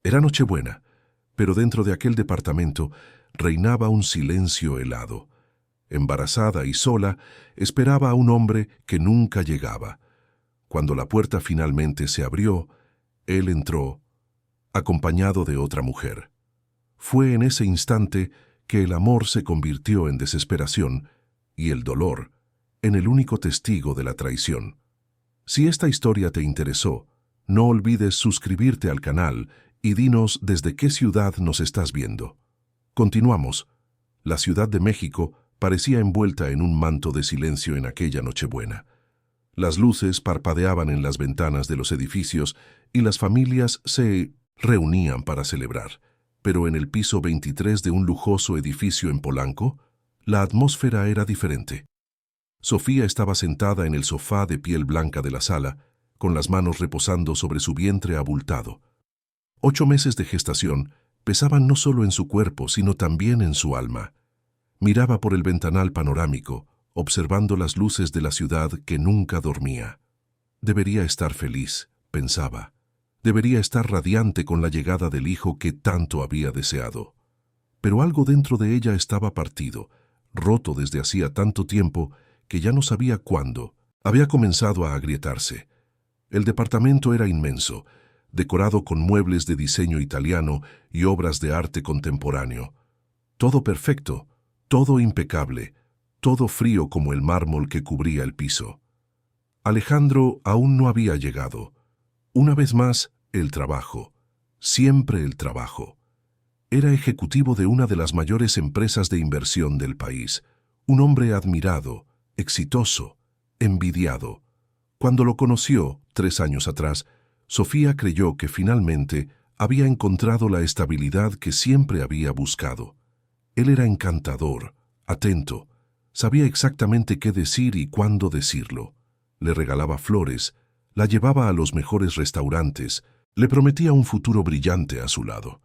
Era Nochebuena, pero dentro de aquel departamento reinaba un silencio helado. Embarazada y sola, esperaba a un hombre que nunca llegaba. Cuando la puerta finalmente se abrió, él entró, acompañado de otra mujer. Fue en ese instante que el amor se convirtió en desesperación y el dolor en el único testigo de la traición. Si esta historia te interesó, no olvides suscribirte al canal y dinos desde qué ciudad nos estás viendo. Continuamos. La Ciudad de México parecía envuelta en un manto de silencio en aquella Nochebuena. Las luces parpadeaban en las ventanas de los edificios y las familias se reunían para celebrar. Pero en el piso 23 de un lujoso edificio en Polanco, la atmósfera era diferente. Sofía estaba sentada en el sofá de piel blanca de la sala, con las manos reposando sobre su vientre abultado. 8 meses de gestación pesaban no solo en su cuerpo, sino también en su alma. Miraba por el ventanal panorámico, observando las luces de la ciudad que nunca dormía. Debería estar feliz, pensaba. Debería estar radiante con la llegada del hijo que tanto había deseado. Pero algo dentro de ella estaba partido, roto desde hacía tanto tiempo que ya no sabía cuándo. Había comenzado a agrietarse. El departamento era inmenso, decorado con muebles de diseño italiano y obras de arte contemporáneo. Todo perfecto, todo impecable, todo frío como el mármol que cubría el piso. Alejandro aún no había llegado. Una vez más, el trabajo. Siempre el trabajo. Era ejecutivo de una de las mayores empresas de inversión del país. Un hombre admirado, exitoso, envidiado. Cuando lo conoció, 3 años atrás, Sofía creyó que finalmente había encontrado la estabilidad que siempre había buscado. Él era encantador, atento, sabía exactamente qué decir y cuándo decirlo. Le regalaba flores, la llevaba a los mejores restaurantes, le prometía un futuro brillante a su lado.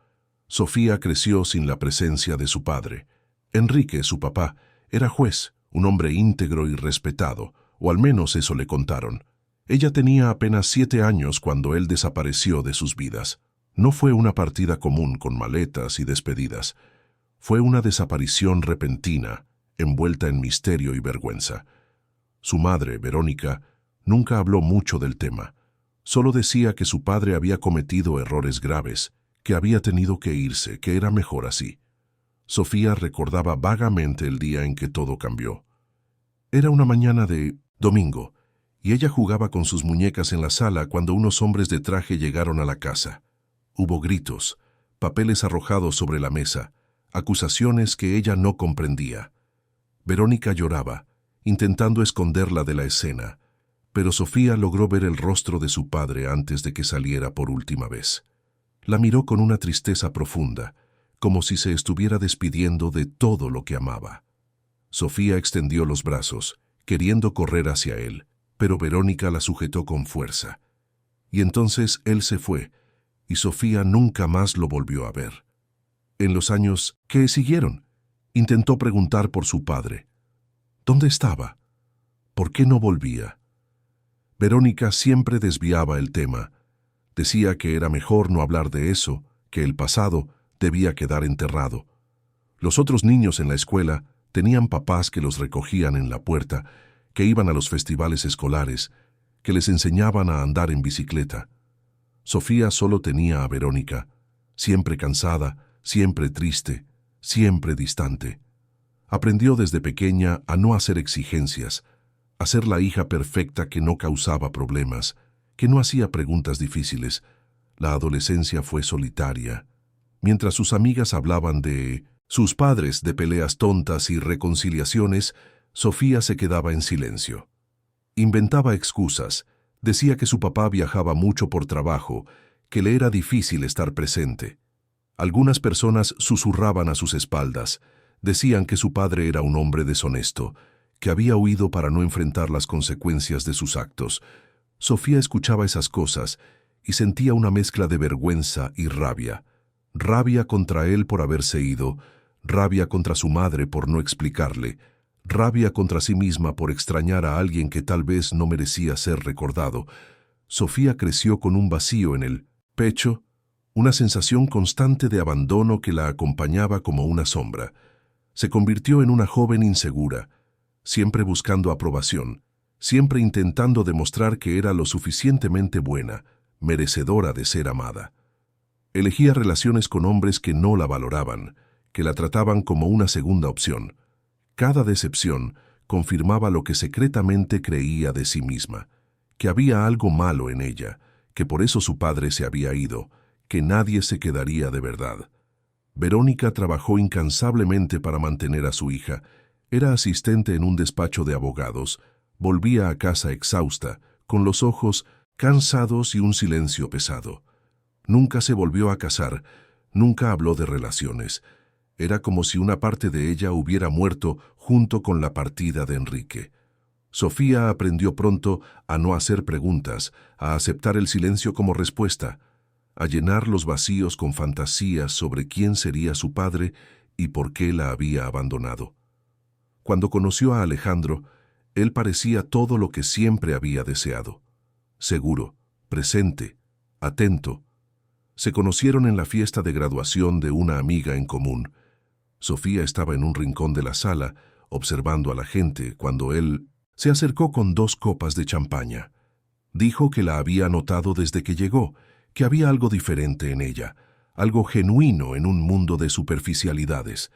Sofía creció sin la presencia de su padre. Enrique, su papá, era juez, un hombre íntegro y respetado, o al menos eso le contaron. Ella tenía apenas 7 años cuando él desapareció de sus vidas. No fue una partida común con maletas y despedidas. Fue una desaparición repentina, envuelta en misterio y vergüenza. Su madre, Verónica, nunca habló mucho del tema. Solo decía que su padre había cometido errores graves, que había tenido que irse, que era mejor así. Sofía recordaba vagamente el día en que todo cambió. Era una mañana de domingo, y ella jugaba con sus muñecas en la sala cuando unos hombres de traje llegaron a la casa. Hubo gritos, papeles arrojados sobre la mesa, acusaciones que ella no comprendía. Verónica lloraba, intentando esconderla de la escena, pero Sofía logró ver el rostro de su padre antes de que saliera por última vez. La miró con una tristeza profunda, como si se estuviera despidiendo de todo lo que amaba. Sofía extendió los brazos, queriendo correr hacia él, pero Verónica la sujetó con fuerza. Y entonces él se fue, y Sofía nunca más lo volvió a ver. En los años que siguieron, intentó preguntar por su padre. ¿Dónde estaba? ¿Por qué no volvía? Verónica siempre desviaba el tema. Decía que era mejor no hablar de eso, que el pasado debía quedar enterrado. Los otros niños en la escuela tenían papás que los recogían en la puerta, que iban a los festivales escolares, que les enseñaban a andar en bicicleta. Sofía solo tenía a Verónica, siempre cansada, siempre triste, siempre distante. Aprendió desde pequeña a no hacer exigencias, a ser la hija perfecta que no causaba problemas, que no hacía preguntas difíciles. La adolescencia fue solitaria. Mientras sus amigas hablaban de sus padres, de peleas tontas y reconciliaciones, Sofía se quedaba en silencio. Inventaba excusas, decía que su papá viajaba mucho por trabajo, que le era difícil estar presente. Algunas personas susurraban a sus espaldas, decían que su padre era un hombre deshonesto, que había huido para no enfrentar las consecuencias de sus actos. Sofía escuchaba esas cosas y sentía una mezcla de vergüenza y rabia. Rabia contra él por haberse ido, rabia contra su madre por no explicarle, rabia contra sí misma por extrañar a alguien que tal vez no merecía ser recordado. Sofía creció con un vacío en el pecho, una sensación constante de abandono que la acompañaba como una sombra. Se convirtió en una joven insegura, siempre buscando aprobación, siempre intentando demostrar que era lo suficientemente buena, merecedora de ser amada. Elegía relaciones con hombres que no la valoraban, que la trataban como una segunda opción. Cada decepción confirmaba lo que secretamente creía de sí misma, que había algo malo en ella, que por eso su padre se había ido, que nadie se quedaría de verdad. Verónica trabajó incansablemente para mantener a su hija. Era asistente en un despacho de abogados. Volvía a casa exhausta, con los ojos cansados y un silencio pesado. Nunca se volvió a casar, nunca habló de relaciones. Era como si una parte de ella hubiera muerto junto con la partida de Enrique. Sofía aprendió pronto a no hacer preguntas, a aceptar el silencio como respuesta, a llenar los vacíos con fantasías sobre quién sería su padre y por qué la había abandonado. Cuando conoció a Alejandro, él parecía todo lo que siempre había deseado. Seguro, presente, atento. Se conocieron en la fiesta de graduación de una amiga en común. Sofía estaba en un rincón de la sala, observando a la gente, cuando él se acercó con 2 copas de champaña. Dijo que la había notado desde que llegó, que había algo diferente en ella, algo genuino en un mundo de superficialidades.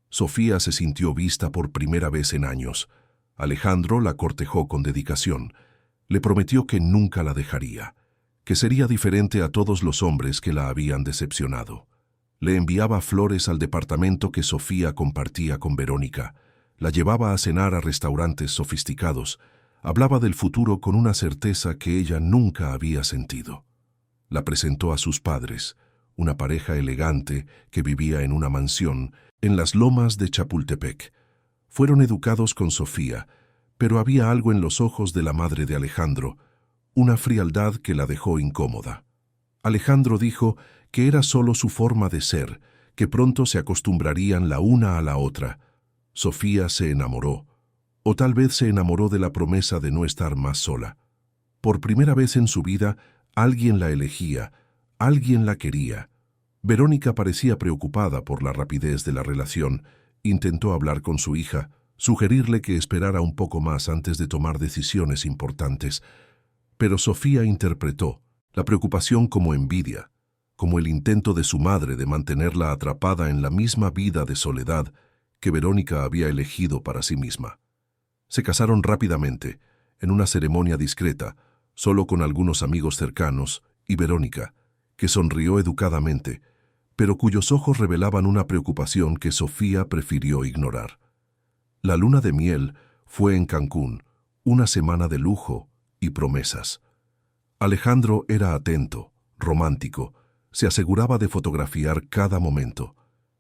Sofía se sintió vista por primera vez en años. Alejandro la cortejó con dedicación. Le prometió que nunca la dejaría, que sería diferente a todos los hombres que la habían decepcionado. Le enviaba flores al departamento que Sofía compartía con Verónica. La llevaba a cenar a restaurantes sofisticados. Hablaba del futuro con una certeza que ella nunca había sentido. La presentó a sus padres, una pareja elegante que vivía en una mansión en las lomas de Chapultepec. Fueron educados con Sofía, pero había algo en los ojos de la madre de Alejandro, una frialdad que la dejó incómoda. Alejandro dijo que era solo su forma de ser, que pronto se acostumbrarían la una a la otra. Sofía se enamoró, o tal vez se enamoró de la promesa de no estar más sola. Por primera vez en su vida, alguien la elegía, alguien la quería. Verónica parecía preocupada por la rapidez de la relación. Intentó hablar con su hija, sugerirle que esperara un poco más antes de tomar decisiones importantes. Pero Sofía interpretó la preocupación como envidia, como el intento de su madre de mantenerla atrapada en la misma vida de soledad que Verónica había elegido para sí misma. Se casaron rápidamente, en una ceremonia discreta, solo con algunos amigos cercanos, y Verónica, que sonrió educadamente, pero cuyos ojos revelaban una preocupación que Sofía prefirió ignorar. La luna de miel fue en Cancún, una semana de lujo y promesas. Alejandro era atento, romántico, se aseguraba de fotografiar cada momento,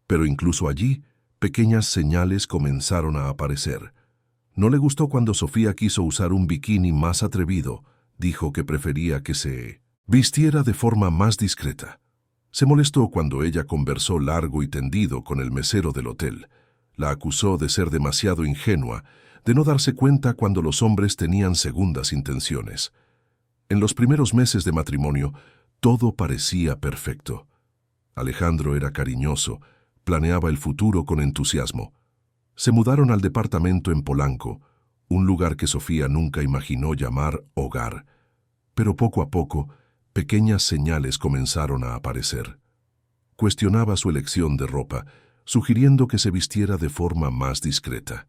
pero incluso allí, pequeñas señales comenzaron a aparecer. No le gustó cuando Sofía quiso usar un bikini más atrevido. Dijo que prefería que se vistiera de forma más discreta. Se molestó cuando ella conversó largo y tendido con el mesero del hotel. La acusó de ser demasiado ingenua, de no darse cuenta cuando los hombres tenían segundas intenciones. En los primeros meses de matrimonio, todo parecía perfecto. Alejandro era cariñoso, planeaba el futuro con entusiasmo. Se mudaron al departamento en Polanco, un lugar que Sofía nunca imaginó llamar hogar. Pero poco a poco, pequeñas señales comenzaron a aparecer. Cuestionaba su elección de ropa, sugiriendo que se vistiera de forma más discreta.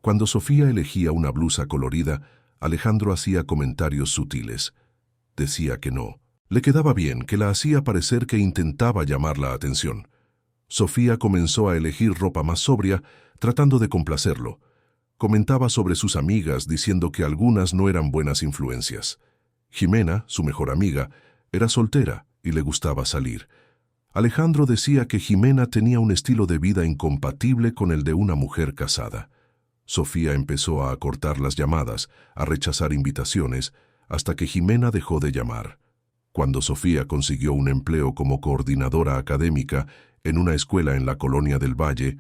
Cuando Sofía elegía una blusa colorida, Alejandro hacía comentarios sutiles. Decía que no. Le quedaba bien, que la hacía parecer que intentaba llamar la atención. Sofía comenzó a elegir ropa más sobria, tratando de complacerlo. Comentaba sobre sus amigas, diciendo que algunas no eran buenas influencias. Jimena, su mejor amiga, era soltera y le gustaba salir. Alejandro decía que Jimena tenía un estilo de vida incompatible con el de una mujer casada. Sofía empezó a acortar las llamadas, a rechazar invitaciones, hasta que Jimena dejó de llamar. Cuando Sofía consiguió un empleo como coordinadora académica en una escuela en la Colonia del Valle,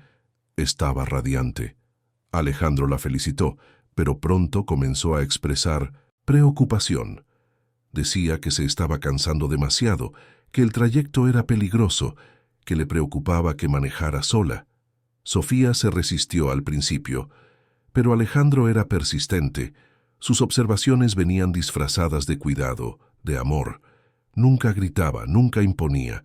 estaba radiante. Alejandro la felicitó, pero pronto comenzó a expresar preocupación. Decía que se estaba cansando demasiado, que el trayecto era peligroso, que le preocupaba que manejara sola. Sofía se resistió al principio, pero Alejandro era persistente. Sus observaciones venían disfrazadas de cuidado, de amor. Nunca gritaba, nunca imponía.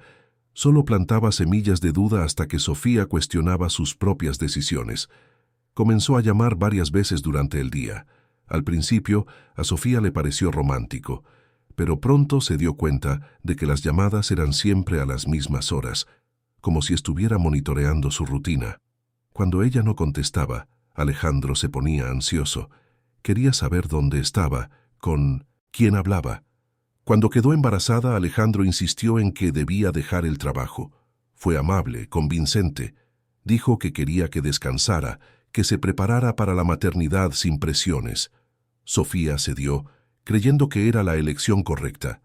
Solo plantaba semillas de duda hasta que Sofía cuestionaba sus propias decisiones. Comenzó a llamar varias veces durante el día. Al principio, a Sofía le pareció romántico, pero pronto se dio cuenta de que las llamadas eran siempre a las mismas horas, como si estuviera monitoreando su rutina. Cuando ella no contestaba, Alejandro se ponía ansioso. Quería saber dónde estaba, con quién hablaba. Cuando quedó embarazada, Alejandro insistió en que debía dejar el trabajo. Fue amable, convincente. Dijo que quería que descansara, que se preparara para la maternidad sin presiones. Sofía cedió, creyendo que era la elección correcta.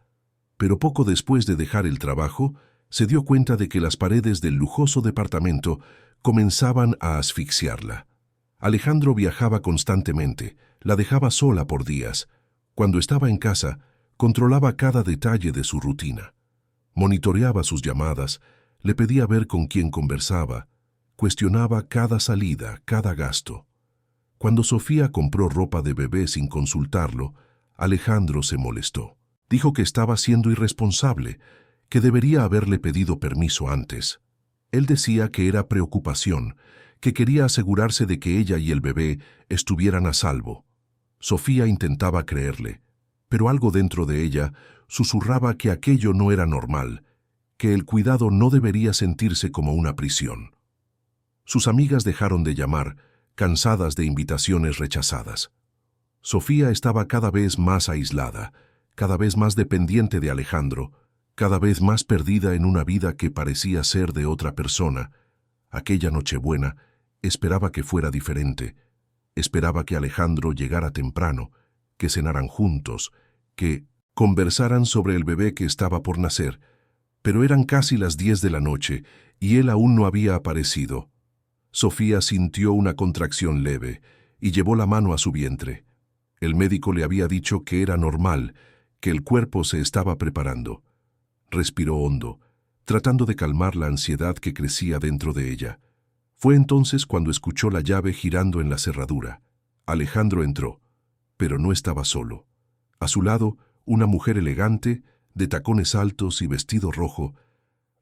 Pero poco después de dejar el trabajo, se dio cuenta de que las paredes del lujoso departamento comenzaban a asfixiarla. Alejandro viajaba constantemente, la dejaba sola por días. Cuando estaba en casa, controlaba cada detalle de su rutina. Monitoreaba sus llamadas, le pedía ver con quién conversaba, cuestionaba cada salida, cada gasto. Cuando Sofía compró ropa de bebé sin consultarlo, Alejandro se molestó. Dijo que estaba siendo irresponsable, que debería haberle pedido permiso antes. Él decía que era preocupación, que quería asegurarse de que ella y el bebé estuvieran a salvo. Sofía intentaba creerle, pero algo dentro de ella susurraba que aquello no era normal, que el cuidado no debería sentirse como una prisión. Sus amigas dejaron de llamar, cansadas de invitaciones rechazadas. Sofía estaba cada vez más aislada, cada vez más dependiente de Alejandro, cada vez más perdida en una vida que parecía ser de otra persona. Aquella Nochebuena esperaba que fuera diferente. Esperaba que Alejandro llegara temprano, que cenaran juntos, que conversaran sobre el bebé que estaba por nacer. Pero eran casi las 10 de la noche y él aún no había aparecido. Sofía sintió una contracción leve y llevó la mano a su vientre. El médico le había dicho que era normal, que el cuerpo se estaba preparando. Respiró hondo, tratando de calmar la ansiedad que crecía dentro de ella. Fue entonces cuando escuchó la llave girando en la cerradura. Alejandro entró, pero no estaba solo. A su lado, una mujer elegante, de tacones altos y vestido rojo,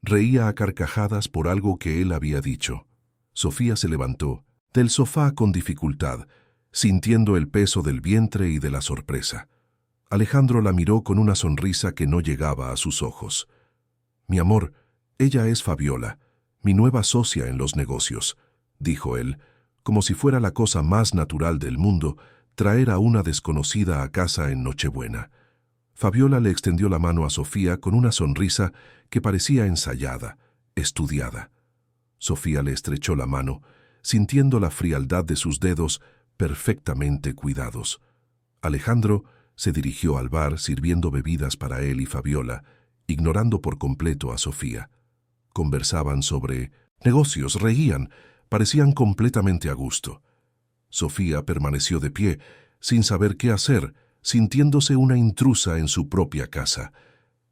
reía a carcajadas por algo que él había dicho. Sofía se levantó del sofá con dificultad, sintiendo el peso del vientre y de la sorpresa. Alejandro la miró con una sonrisa que no llegaba a sus ojos. «Mi amor, ella es Fabiola, mi nueva socia en los negocios», dijo él, como si fuera la cosa más natural del mundo traer a una desconocida a casa en Nochebuena. Fabiola le extendió la mano a Sofía con una sonrisa que parecía ensayada, estudiada. Sofía le estrechó la mano, sintiendo la frialdad de sus dedos perfectamente cuidados. Alejandro se dirigió al bar sirviendo bebidas para él y Fabiola, ignorando por completo a Sofía. Conversaban sobre negocios, reían, parecían completamente a gusto. Sofía permaneció de pie, sin saber qué hacer, sintiéndose una intrusa en su propia casa.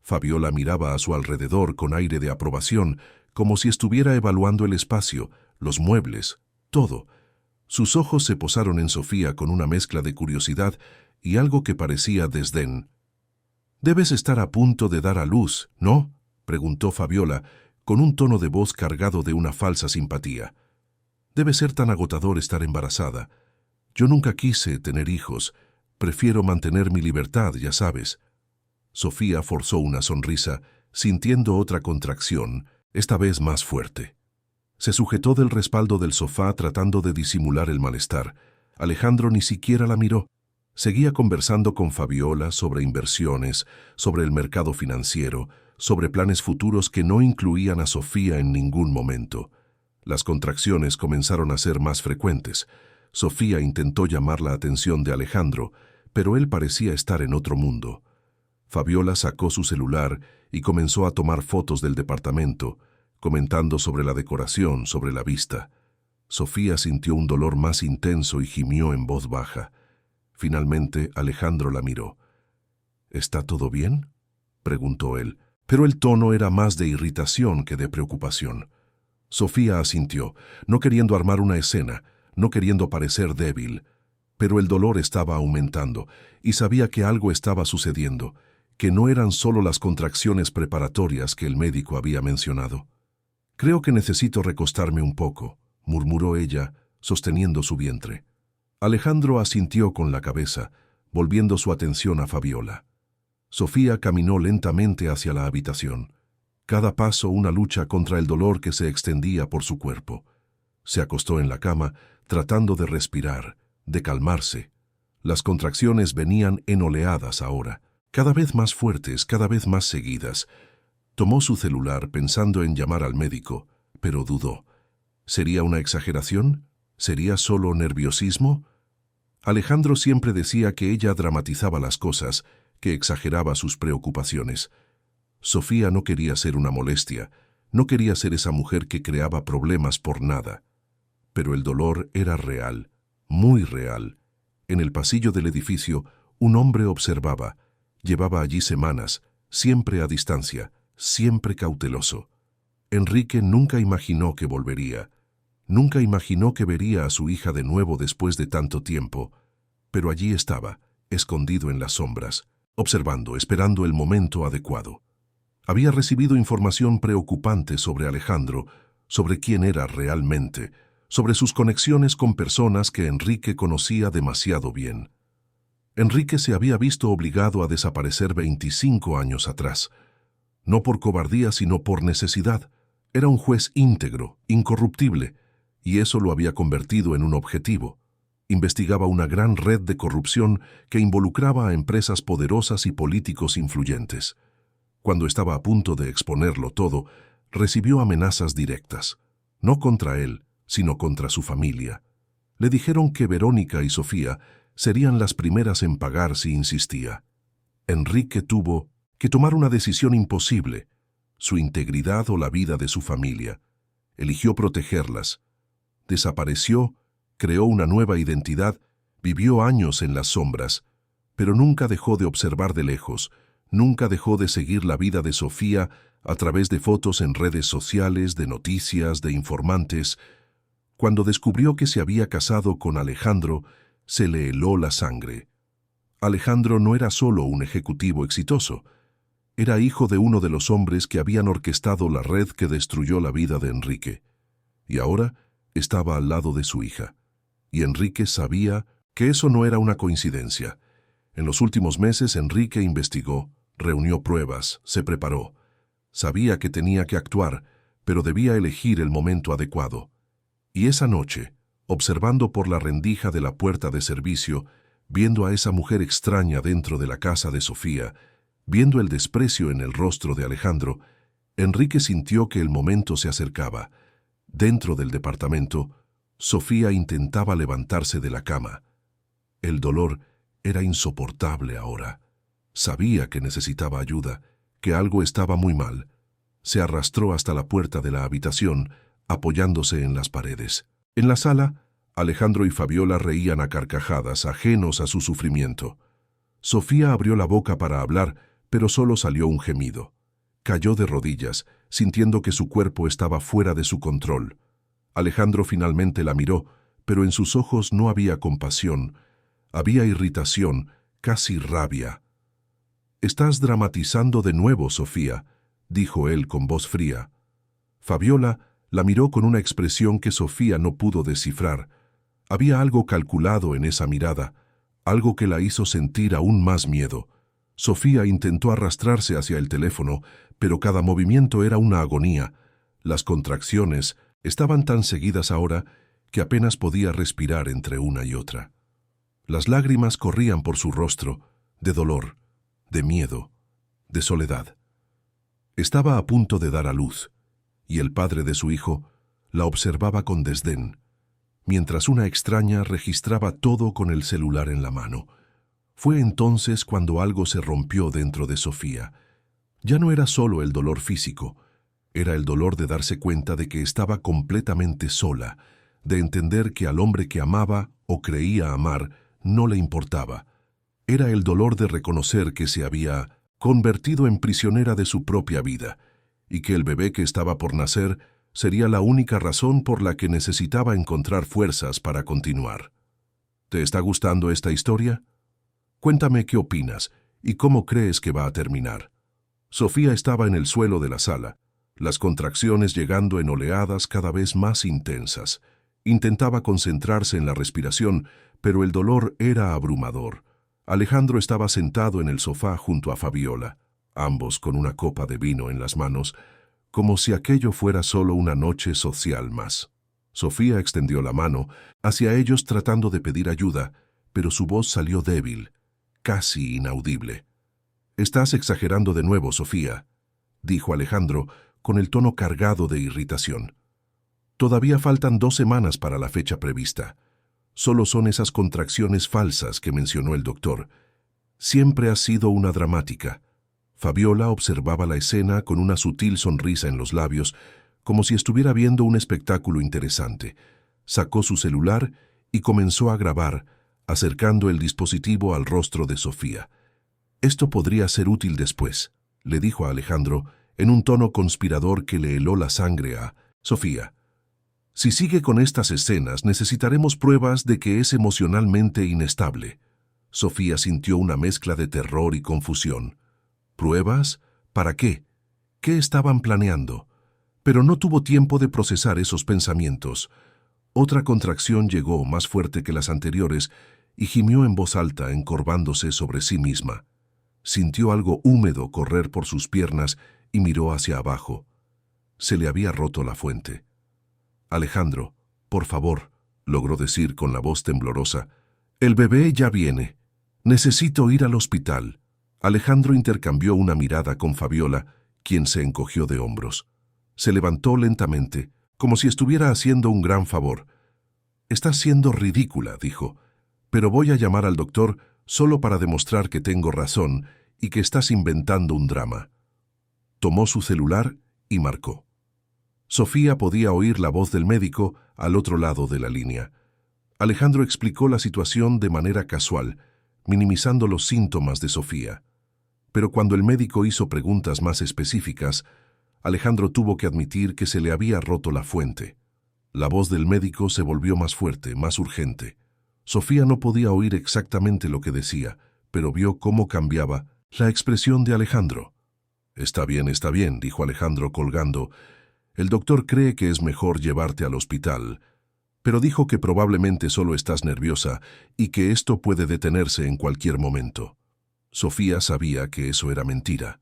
Fabiola miraba a su alrededor con aire de aprobación, como si estuviera evaluando el espacio, los muebles, todo. Sus ojos se posaron en Sofía con una mezcla de curiosidad y algo que parecía desdén. «Debes estar a punto de dar a luz, ¿no?», preguntó Fabiola, con un tono de voz cargado de una falsa simpatía. «Debe ser tan agotador estar embarazada. Yo nunca quise tener hijos. Prefiero mantener mi libertad, ya sabes». Sofía forzó una sonrisa, sintiendo otra contracción, esta vez más fuerte. Se sujetó del respaldo del sofá tratando de disimular el malestar. Alejandro ni siquiera la miró. Seguía conversando con Fabiola sobre inversiones, sobre el mercado financiero, sobre planes futuros que no incluían a Sofía en ningún momento. Las contracciones comenzaron a ser más frecuentes. Sofía intentó llamar la atención de Alejandro, pero él parecía estar en otro mundo. Fabiola sacó su celular y comenzó a tomar fotos del departamento, comentando sobre la decoración, sobre la vista. Sofía sintió un dolor más intenso y gimió en voz baja. Finalmente, Alejandro la miró. «¿Está todo bien?», preguntó él. pero el tono era más de irritación que de preocupación. Sofía asintió, no queriendo armar una escena, no queriendo parecer débil, pero el dolor estaba aumentando y sabía que algo estaba sucediendo, que no eran solo las contracciones preparatorias que el médico había mencionado. «Creo que necesito recostarme un poco», murmuró ella, sosteniendo su vientre. Alejandro asintió con la cabeza, volviendo su atención a Fabiola. Sofía caminó lentamente hacia la habitación. Cada paso una lucha contra el dolor que se extendía por su cuerpo. Se acostó en la cama, tratando de respirar, de calmarse. Las contracciones venían en oleadas ahora, cada vez más fuertes, cada vez más seguidas. Tomó su celular pensando en llamar al médico, pero dudó. ¿Sería una exageración? ¿Sería solo nerviosismo? Alejandro siempre decía que ella dramatizaba las cosas, que exageraba sus preocupaciones. Sofía no quería ser una molestia, no quería ser esa mujer que creaba problemas por nada. Pero el dolor era real, muy real. En el pasillo del edificio, un hombre observaba. Llevaba allí semanas, siempre a distancia, siempre cauteloso. Enrique nunca imaginó que volvería. Nunca imaginó que vería a su hija de nuevo después de tanto tiempo. Pero allí estaba, escondido en las sombras, observando, esperando el momento adecuado. Había recibido información preocupante sobre Alejandro, sobre quién era realmente, sobre sus conexiones con personas que Enrique conocía demasiado bien. Enrique se había visto obligado a desaparecer 25 años atrás. No por cobardía, sino por necesidad. Era un juez íntegro, incorruptible, y eso lo había convertido en un objetivo. Investigaba una gran red de corrupción que involucraba a empresas poderosas y políticos influyentes. Cuando estaba a punto de exponerlo todo, recibió amenazas directas, no contra él, sino contra su familia. Le dijeron que Verónica y Sofía serían las primeras en pagar si insistía. Enrique tuvo que tomar una decisión imposible, su integridad o la vida de su familia. Eligió protegerlas. Desapareció, creó una nueva identidad, vivió años en las sombras, pero nunca dejó de observar de lejos, nunca dejó de seguir la vida de Sofía a través de fotos en redes sociales, de noticias, de informantes. Cuando descubrió que se había casado con Alejandro, se le heló la sangre. Alejandro no era solo un ejecutivo exitoso, era hijo de uno de los hombres que habían orquestado la red que destruyó la vida de Enrique. Y ahora estaba al lado de su hija. Y Enrique sabía que eso no era una coincidencia. En los últimos meses Enrique investigó, reunió pruebas, se preparó. Sabía que tenía que actuar, pero debía elegir el momento adecuado. Y esa noche, observando por la rendija de la puerta de servicio, viendo a esa mujer extraña dentro de la casa de Sofía, viendo el desprecio en el rostro de Alejandro, Enrique sintió que el momento se acercaba. Dentro del departamento, Sofía intentaba levantarse de la cama. El dolor era insoportable ahora. Sabía que necesitaba ayuda, que algo estaba muy mal. Se arrastró hasta la puerta de la habitación, apoyándose en las paredes. En la sala, Alejandro y Fabiola reían a carcajadas, ajenos a su sufrimiento. Sofía abrió la boca para hablar, pero solo salió un gemido. Cayó de rodillas, sintiendo que su cuerpo estaba fuera de su control. Alejandro finalmente la miró, pero en sus ojos no había compasión. Había irritación, casi rabia. «Estás dramatizando de nuevo, Sofía», dijo él con voz fría. Fabiola la miró con una expresión que Sofía no pudo descifrar. Había algo calculado en esa mirada, algo que la hizo sentir aún más miedo. Sofía intentó arrastrarse hacia el teléfono, pero cada movimiento era una agonía. Las contracciones estaban tan seguidas ahora que apenas podía respirar entre una y otra. Las lágrimas corrían por su rostro, de dolor, de miedo, de soledad. Estaba a punto de dar a luz, y el padre de su hijo la observaba con desdén, mientras una extraña registraba todo con el celular en la mano. Fue entonces cuando algo se rompió dentro de Sofía. Ya no era solo el dolor físico, era el dolor de darse cuenta de que estaba completamente sola, de entender que al hombre que amaba o creía amar no le importaba. Era el dolor de reconocer que se había convertido en prisionera de su propia vida, y que el bebé que estaba por nacer sería la única razón por la que necesitaba encontrar fuerzas para continuar. ¿Te está gustando esta historia? Cuéntame qué opinas y cómo crees que va a terminar. Sofía estaba en el suelo de la sala, las contracciones llegando en oleadas cada vez más intensas. Intentaba concentrarse en la respiración, pero el dolor era abrumador. Alejandro estaba sentado en el sofá junto a Fabiola, ambos con una copa de vino en las manos, como si aquello fuera solo una noche social más. Sofía extendió la mano hacia ellos tratando de pedir ayuda, pero su voz salió débil, casi inaudible. «Estás exagerando de nuevo, Sofía», dijo Alejandro con el tono cargado de irritación. «Todavía faltan 2 semanas para la fecha prevista. Solo son esas contracciones falsas que mencionó el doctor. Siempre has sido una dramática». Fabiola observaba la escena con una sutil sonrisa en los labios, como si estuviera viendo un espectáculo interesante. Sacó su celular y comenzó a grabar, acercando el dispositivo al rostro de Sofía. «Esto podría ser útil después», le dijo a Alejandro, en un tono conspirador que le heló la sangre a Sofía. «Si sigue con estas escenas, necesitaremos pruebas de que es emocionalmente inestable». Sofía sintió una mezcla de terror y confusión. ¿Pruebas? ¿Para qué? ¿Qué estaban planeando? Pero no tuvo tiempo de procesar esos pensamientos. Otra contracción llegó, más fuerte que las anteriores, y gimió en voz alta, encorvándose sobre sí misma. Sintió algo húmedo correr por sus piernas y miró hacia abajo. Se le había roto la fuente. «Alejandro, por favor», logró decir con la voz temblorosa, «el bebé ya viene. Necesito ir al hospital». Alejandro intercambió una mirada con Fabiola, quien se encogió de hombros. Se levantó lentamente, como si estuviera haciendo un gran favor. «Estás siendo ridícula», dijo, «pero voy a llamar al doctor solo para demostrar que tengo razón y que estás inventando un drama». Tomó su celular y marcó. Sofía podía oír la voz del médico al otro lado de la línea. Alejandro explicó la situación de manera casual, minimizando los síntomas de Sofía. Pero cuando el médico hizo preguntas más específicas, Alejandro tuvo que admitir que se le había roto la fuente. La voz del médico se volvió más fuerte, más urgente. Sofía no podía oír exactamente lo que decía, pero vio cómo cambiaba la expresión de Alejandro. Está bien», dijo Alejandro colgando. «El doctor cree que es mejor llevarte al hospital, pero dijo que probablemente solo estás nerviosa y que esto puede detenerse en cualquier momento». Sofía sabía que eso era mentira.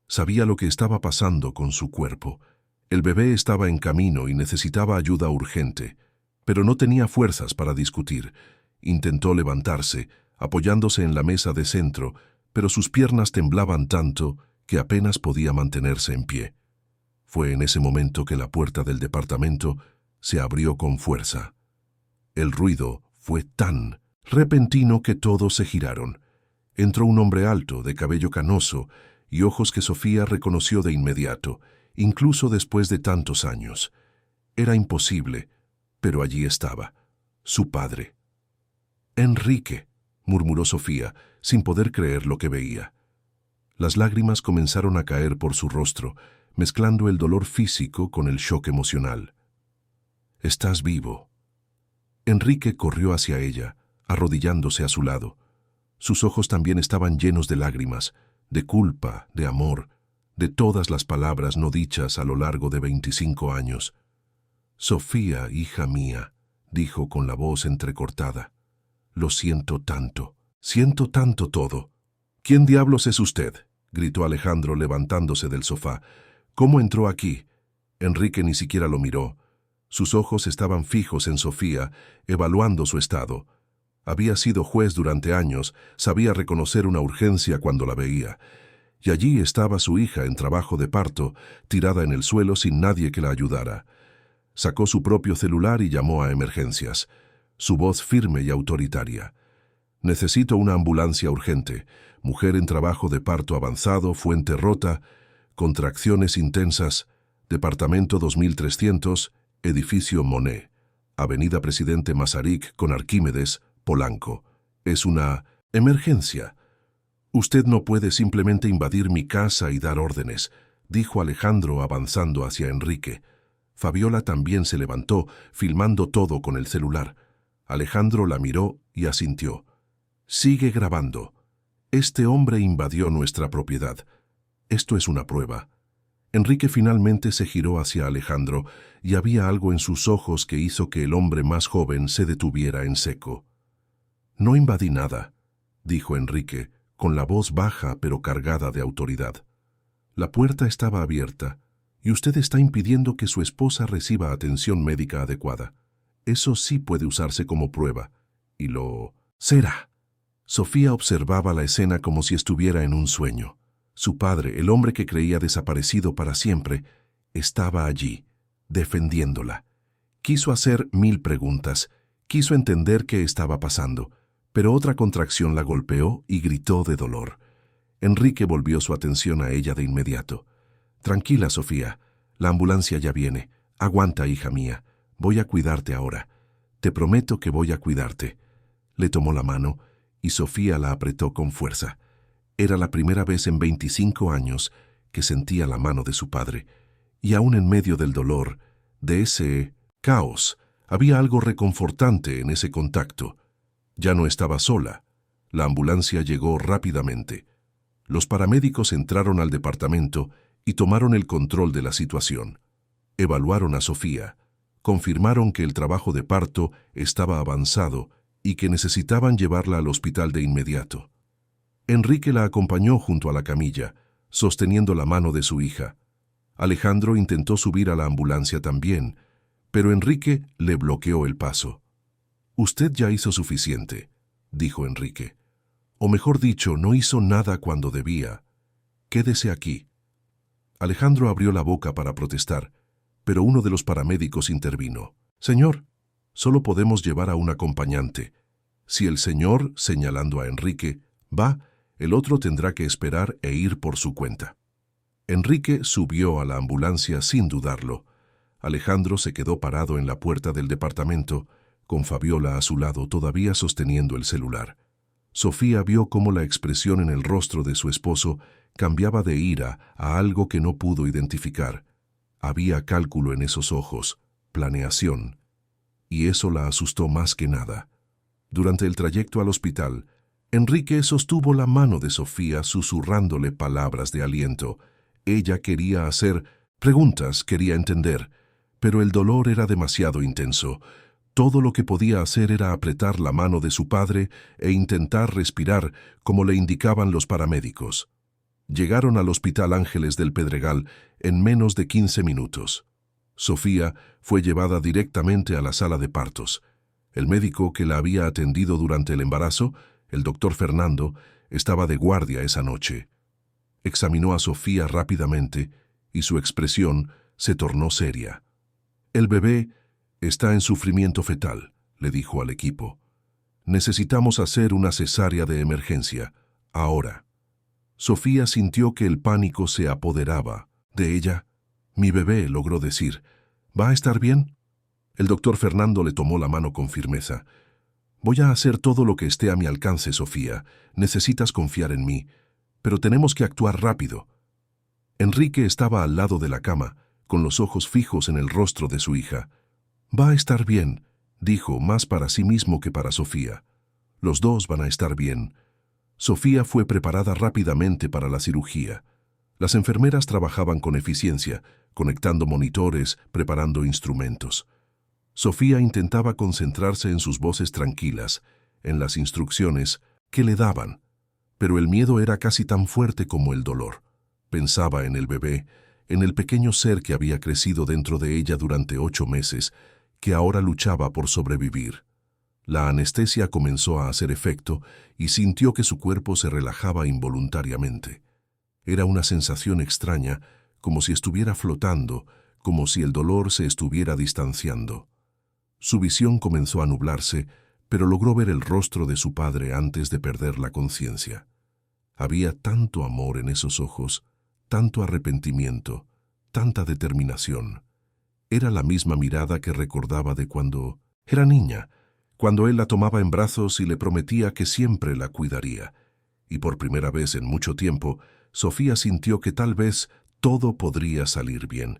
Sabía lo que estaba pasando con su cuerpo. El bebé estaba en camino y necesitaba ayuda urgente, pero no tenía fuerzas para discutir. Intentó levantarse, apoyándose en la mesa de centro, pero sus piernas temblaban tanto que apenas podía mantenerse en pie. Fue en ese momento que la puerta del departamento se abrió con fuerza. El ruido fue tan repentino que todos se giraron. Entró un hombre alto, de cabello canoso, y ojos que Sofía reconoció de inmediato, incluso después de tantos años. Era imposible, pero allí estaba, su padre. «Enrique», murmuró Sofía, sin poder creer lo que veía. Las lágrimas comenzaron a caer por su rostro, mezclando el dolor físico con el shock emocional. «Estás vivo». Enrique corrió hacia ella, arrodillándose a su lado. Sus ojos también estaban llenos de lágrimas, de culpa, de amor, de todas las palabras no dichas a lo largo de 25 años. «Sofía, hija mía», dijo con la voz entrecortada. «Lo siento tanto todo». «¿Quién diablos es usted?», gritó Alejandro levantándose del sofá. «¿Cómo entró aquí?». Enrique ni siquiera lo miró. Sus ojos estaban fijos en Sofía, evaluando su estado. Había sido juez durante años, sabía reconocer una urgencia cuando la veía. Y allí estaba su hija en trabajo de parto, tirada en el suelo sin nadie que la ayudara. Sacó su propio celular y llamó a emergencias. Su voz firme y autoritaria. «Necesito una ambulancia urgente. Mujer en trabajo de parto avanzado, fuente rota, contracciones intensas, departamento 2300, edificio Monet, avenida Presidente Masaryk con Arquímedes, Polanco. Es una emergencia». Usted no puede simplemente invadir mi casa y dar órdenes, dijo Alejandro avanzando hacia Enrique. Fabiola también se levantó, filmando todo con el celular. Alejandro la miró y asintió. Sigue grabando. Este hombre invadió nuestra propiedad. Esto es una prueba. Enrique finalmente se giró hacia Alejandro y había algo en sus ojos que hizo que el hombre más joven se detuviera en seco. No invadí nada, dijo Enrique, con la voz baja pero cargada de autoridad. La puerta estaba abierta y usted está impidiendo que su esposa reciba atención médica adecuada. Eso sí puede usarse como prueba. Y lo será. Sofía observaba la escena como si estuviera en un sueño. Su padre, el hombre que creía desaparecido para siempre, estaba allí, defendiéndola. Quiso hacer 1000 preguntas, quiso entender qué estaba pasando, pero otra contracción la golpeó y gritó de dolor. Enrique volvió su atención a ella de inmediato. «Tranquila, Sofía, la ambulancia ya viene. Aguanta, hija mía, voy a cuidarte ahora. Te prometo que voy a cuidarte». Le tomó la mano y Sofía la apretó con fuerza. Era la primera vez en 25 años que sentía la mano de su padre, y aún en medio del dolor, de ese caos, había algo reconfortante en ese contacto. Ya no estaba sola. La ambulancia llegó rápidamente. Los paramédicos entraron al departamento y tomaron el control de la situación. Evaluaron a Sofía, confirmaron que el trabajo de parto estaba avanzado y que necesitaban llevarla al hospital de inmediato. Enrique la acompañó junto a la camilla, sosteniendo la mano de su hija. Alejandro intentó subir a la ambulancia también, pero Enrique le bloqueó el paso. «Usted ya hizo suficiente», dijo Enrique. «O mejor dicho, no hizo nada cuando debía. Quédese aquí». Alejandro abrió la boca para protestar, pero uno de los paramédicos intervino. «Señor, solo podemos llevar a un acompañante. Si el señor, señalando a Enrique, va, el otro tendrá que esperar e ir por su cuenta». Enrique subió a la ambulancia sin dudarlo. Alejandro se quedó parado en la puerta del departamento, con Fabiola a su lado todavía sosteniendo el celular. Sofía vio cómo la expresión en el rostro de su esposo cambiaba de ira a algo que no pudo identificar. Había cálculo en esos ojos, planeación, y eso la asustó más que nada. Durante el trayecto al hospital, Enrique sostuvo la mano de Sofía susurrándole palabras de aliento. Ella quería hacer preguntas, quería entender, pero el dolor era demasiado intenso. Todo lo que podía hacer era apretar la mano de su padre e intentar respirar como le indicaban los paramédicos. Llegaron al Hospital Ángeles del Pedregal en menos de 15 minutos. Sofía fue llevada directamente a la sala de partos. El médico que la había atendido durante el embarazo, el doctor Fernando, estaba de guardia esa noche. Examinó a Sofía rápidamente y su expresión se tornó seria. «El bebé está en sufrimiento fetal», le dijo al equipo. «Necesitamos hacer una cesárea de emergencia, ahora». Sofía sintió que el pánico se apoderaba de ella. «Mi bebé», logró decir. «¿Va a estar bien?» El doctor Fernando le tomó la mano con firmeza. «Voy a hacer todo lo que esté a mi alcance, Sofía. Necesitas confiar en mí. Pero tenemos que actuar rápido». Enrique estaba al lado de la cama, con los ojos fijos en el rostro de su hija. «Va a estar bien», dijo, más para sí mismo que para Sofía. «Los dos van a estar bien». Sofía fue preparada rápidamente para la cirugía. Las enfermeras trabajaban con eficiencia, conectando monitores, preparando instrumentos. Sofía intentaba concentrarse en sus voces tranquilas, en las instrucciones que le daban, pero el miedo era casi tan fuerte como el dolor. Pensaba en el bebé, en el pequeño ser que había crecido dentro de ella durante 8 meses, que ahora luchaba por sobrevivir. La anestesia comenzó a hacer efecto y sintió que su cuerpo se relajaba involuntariamente. Era una sensación extraña, como si estuviera flotando, como si el dolor se estuviera distanciando. Su visión comenzó a nublarse, pero logró ver el rostro de su padre antes de perder la conciencia. Había tanto amor en esos ojos, tanto arrepentimiento, tanta determinación. Era la misma mirada que recordaba de cuando era niña, cuando él la tomaba en brazos y le prometía que siempre la cuidaría. y por primera vez en mucho tiempo, Sofía sintió que tal vez todo podría salir bien.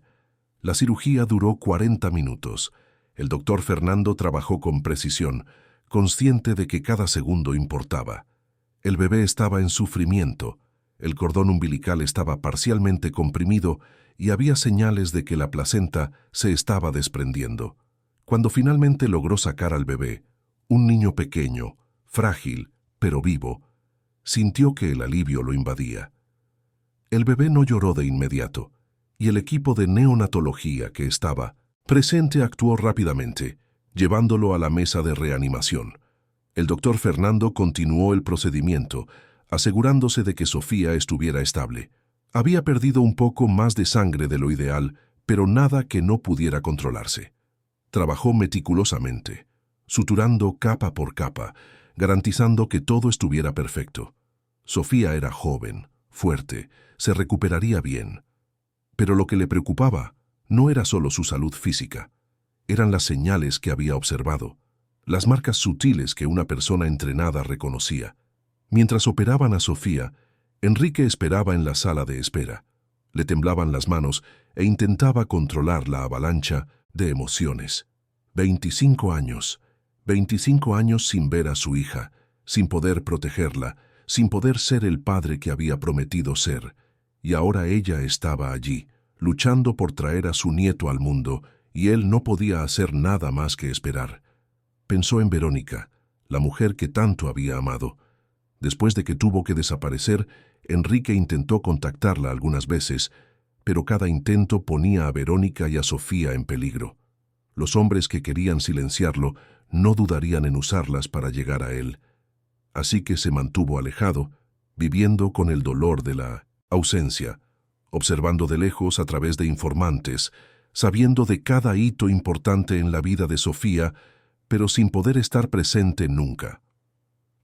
La cirugía duró 40 minutos. El doctor Fernando trabajó con precisión, consciente de que cada segundo importaba. El bebé estaba en sufrimiento, el cordón umbilical estaba parcialmente comprimido y había señales de que la placenta se estaba desprendiendo. Cuando finalmente logró sacar al bebé, un niño pequeño, frágil, pero vivo, sintió que el alivio lo invadía. El bebé no lloró de inmediato, y el equipo de neonatología que estaba presente actuó rápidamente, llevándolo a la mesa de reanimación. El doctor Fernando continuó el procedimiento, asegurándose de que Sofía estuviera estable. Había perdido un poco más de sangre de lo ideal, pero nada que no pudiera controlarse. Trabajó meticulosamente, suturando capa por capa, garantizando que todo estuviera perfecto. Sofía era joven, fuerte, se recuperaría bien. Pero lo que le preocupaba no era solo su salud física, eran las señales que había observado, las marcas sutiles que una persona entrenada reconocía. Mientras operaban a Sofía, Enrique esperaba en la sala de espera. Le temblaban las manos e intentaba controlar la avalancha de emociones. 25 años sin ver a su hija, sin poder protegerla, sin poder ser el padre que había prometido ser. Y ahora ella estaba allí, luchando por traer a su nieto al mundo, y él no podía hacer nada más que esperar. Pensó en Verónica, la mujer que tanto había amado. Después de que tuvo que desaparecer, Enrique intentó contactarla algunas veces, pero cada intento ponía a Verónica y a Sofía en peligro. Los hombres que querían silenciarlo no dudarían en usarlas para llegar a él. Así que se mantuvo alejado, viviendo con el dolor de la ausencia, observando de lejos a través de informantes, sabiendo de cada hito importante en la vida de Sofía, pero sin poder estar presente nunca.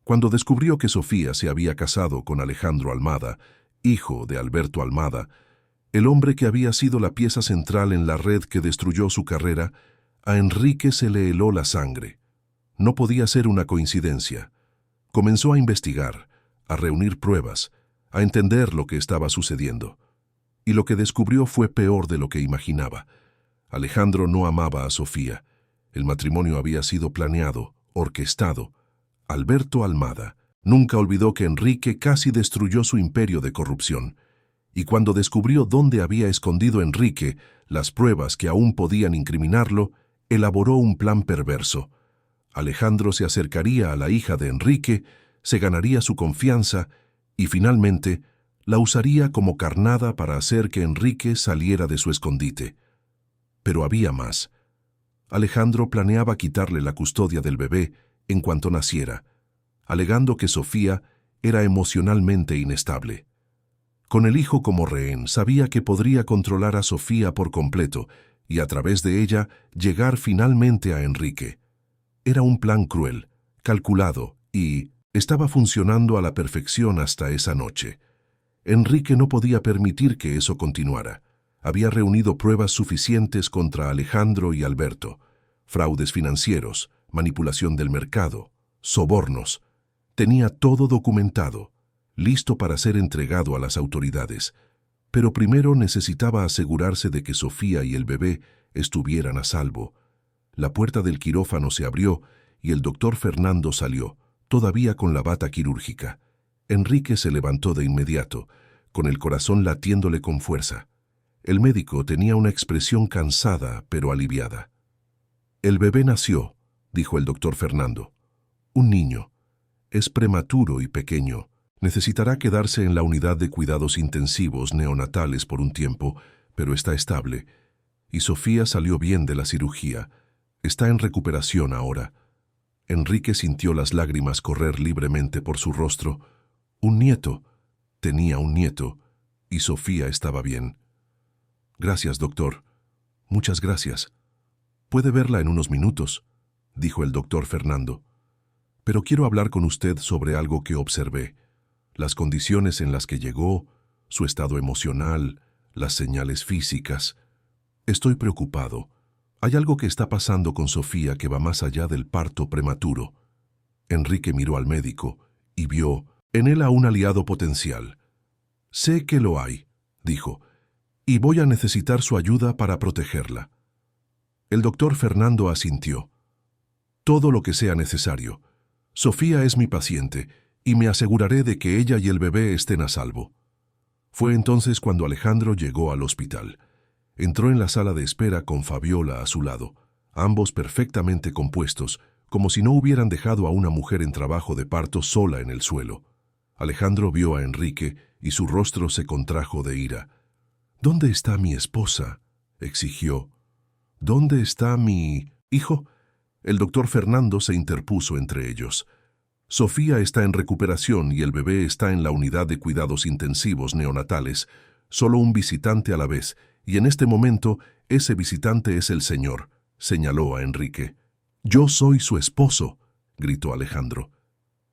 Cuando descubrió que Sofía se había casado con Alejandro Almada, hijo de Alberto Almada, el hombre que había sido la pieza central en la red que destruyó su carrera, a Enrique se le heló la sangre. No podía ser una coincidencia. Comenzó a investigar, a reunir pruebas, a entender lo que estaba sucediendo. Y lo que descubrió fue peor de lo que imaginaba. Alejandro no amaba a Sofía. El matrimonio había sido planeado, orquestado. Alberto Almada nunca olvidó que Enrique casi destruyó su imperio de corrupción. Y cuando descubrió dónde había escondido Enrique las pruebas que aún podían incriminarlo, elaboró un plan perverso. Alejandro se acercaría a la hija de Enrique, se ganaría su confianza y finalmente la usaría como carnada para hacer que Enrique saliera de su escondite. Pero había más. Alejandro planeaba quitarle la custodia del bebé en cuanto naciera, alegando que Sofía era emocionalmente inestable. Con el hijo como rehén, sabía que podría controlar a Sofía por completo y a través de ella llegar finalmente a Enrique. Era un plan cruel, calculado y estaba funcionando a la perfección hasta esa noche. Enrique no podía permitir que eso continuara. Había reunido pruebas suficientes contra Alejandro y Alberto: fraudes financieros, manipulación del mercado, sobornos. Tenía todo documentado, listo para ser entregado a las autoridades. Pero primero necesitaba asegurarse de que Sofía y el bebé estuvieran a salvo. La puerta del quirófano se abrió y el doctor Fernando salió, todavía con la bata quirúrgica. Enrique se levantó de inmediato, con el corazón latiéndole con fuerza. El médico tenía una expresión cansada, pero aliviada. «El bebé nació», dijo el doctor Fernando. «Un niño. Es prematuro y pequeño. Necesitará quedarse en la unidad de cuidados intensivos neonatales por un tiempo, pero está estable. Y Sofía salió bien de la cirugía. Está en recuperación ahora». Enrique sintió las lágrimas correr libremente por su rostro. Un nieto. Tenía un nieto. Y Sofía estaba bien. «Gracias, doctor. Muchas gracias. Puede verla en unos minutos», dijo el doctor Fernando. «Pero quiero hablar con usted sobre algo que observé. Las condiciones en las que llegó, su estado emocional, las señales físicas. Estoy preocupado. Hay algo que está pasando con Sofía que va más allá del parto prematuro». Enrique miró al médico y vio en él a un aliado potencial. Sé que lo hay, dijo, y voy a necesitar su ayuda para protegerla. El doctor Fernando asintió. Todo lo que sea necesario. Sofía es mi paciente, y me aseguraré de que ella y el bebé estén a salvo. Fue entonces cuando Alejandro llegó al hospital. Entró en la sala de espera con Fabiola a su lado, ambos perfectamente compuestos, como si no hubieran dejado a una mujer en trabajo de parto sola en el suelo. Alejandro vio a Enrique y su rostro se contrajo de ira. «¿Dónde está mi esposa?», exigió. «¿Dónde está mi hijo?». El doctor Fernando se interpuso entre ellos. «Sofía está en recuperación y el bebé está en la unidad de cuidados intensivos neonatales, solo un visitante a la vez, y en este momento ese visitante es el señor», señaló a Enrique. «Yo soy su esposo», gritó Alejandro.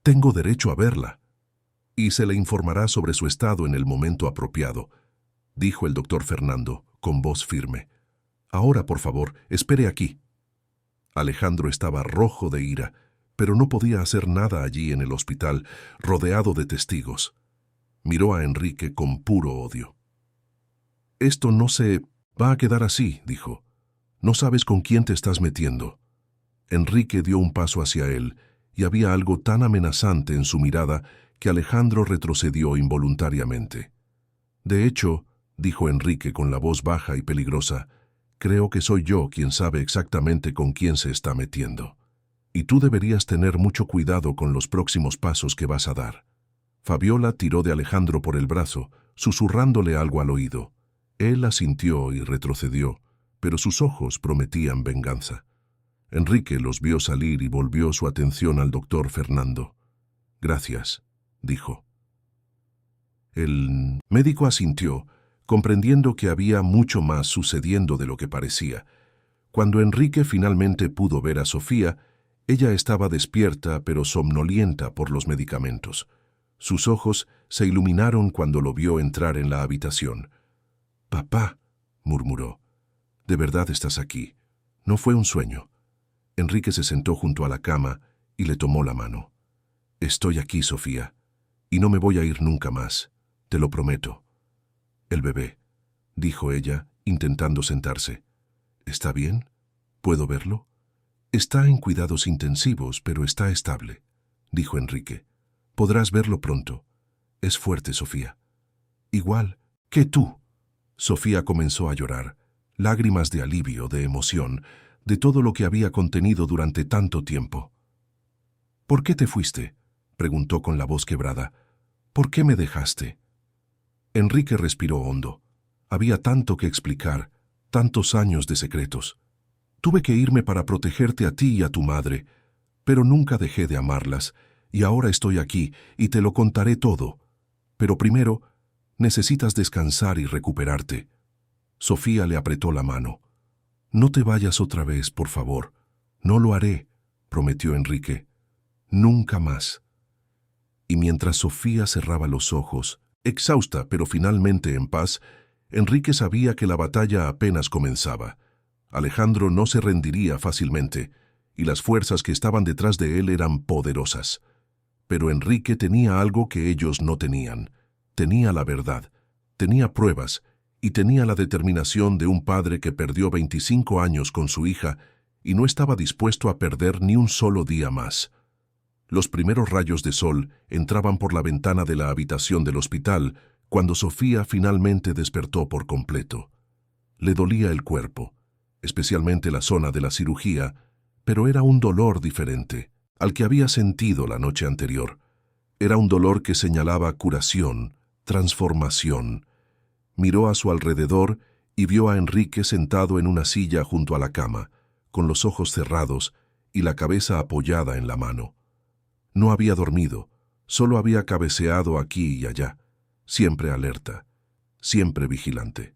«Tengo derecho a verla». «Y se le informará sobre su estado en el momento apropiado», dijo el doctor Fernando, con voz firme. «Ahora, por favor, espere aquí». Alejandro estaba rojo de ira, pero no podía hacer nada allí en el hospital, rodeado de testigos. Miró a Enrique con puro odio. «Esto no se va a quedar así», dijo. «No sabes con quién te estás metiendo». Enrique dio un paso hacia él, y había algo tan amenazante en su mirada que Alejandro retrocedió involuntariamente. «De hecho», dijo Enrique con la voz baja y peligrosa, «creo que soy yo quien sabe exactamente con quién se está metiendo. Y tú deberías tener mucho cuidado con los próximos pasos que vas a dar». Fabiola tiró de Alejandro por el brazo, susurrándole algo al oído. Él asintió y retrocedió, pero sus ojos prometían venganza. Enrique los vio salir y volvió su atención al doctor Fernando. «Gracias», dijo. El médico asintió, comprendiendo que había mucho más sucediendo de lo que parecía. Cuando Enrique finalmente pudo ver a Sofía, ella estaba despierta pero somnolienta por los medicamentos. Sus ojos se iluminaron cuando lo vio entrar en la habitación. «Papá», murmuró, «¿de verdad estás aquí? No fue un sueño». Enrique se sentó junto a la cama y le tomó la mano. «Estoy aquí, Sofía, y no me voy a ir nunca más, te lo prometo». «El bebé», dijo ella, intentando sentarse. «¿Está bien? ¿Puedo verlo?» «Está en cuidados intensivos, pero está estable», dijo Enrique. «Podrás verlo pronto. Es fuerte, Sofía». «Igual que tú». Sofía comenzó a llorar, lágrimas de alivio, de emoción, de todo lo que había contenido durante tanto tiempo. «¿Por qué te fuiste?», preguntó con la voz quebrada. «¿Por qué me dejaste?». Enrique respiró hondo. Había tanto que explicar, tantos años de secretos. «Tuve que irme para protegerte a ti y a tu madre, pero nunca dejé de amarlas, y ahora estoy aquí y te lo contaré todo. Pero primero, necesitas descansar y recuperarte». Sofía le apretó la mano. «No te vayas otra vez, por favor». «No lo haré», prometió Enrique. «Nunca más». Y mientras Sofía cerraba los ojos, exhausta pero finalmente en paz, Enrique sabía que la batalla apenas comenzaba. Alejandro no se rendiría fácilmente, y las fuerzas que estaban detrás de él eran poderosas. Pero Enrique tenía algo que ellos no tenían. Tenía la verdad, tenía pruebas, y tenía la determinación de un padre que perdió 25 años con su hija y no estaba dispuesto a perder ni un solo día más. Los primeros rayos de sol entraban por la ventana de la habitación del hospital cuando Sofía finalmente despertó por completo. Le dolía el cuerpo, especialmente la zona de la cirugía, pero era un dolor diferente al que había sentido la noche anterior. Era un dolor que señalaba curación, transformación. Miró a su alrededor y vio a Enrique sentado en una silla junto a la cama, con los ojos cerrados y la cabeza apoyada en la mano. No había dormido, solo había cabeceado aquí y allá, siempre alerta, siempre vigilante.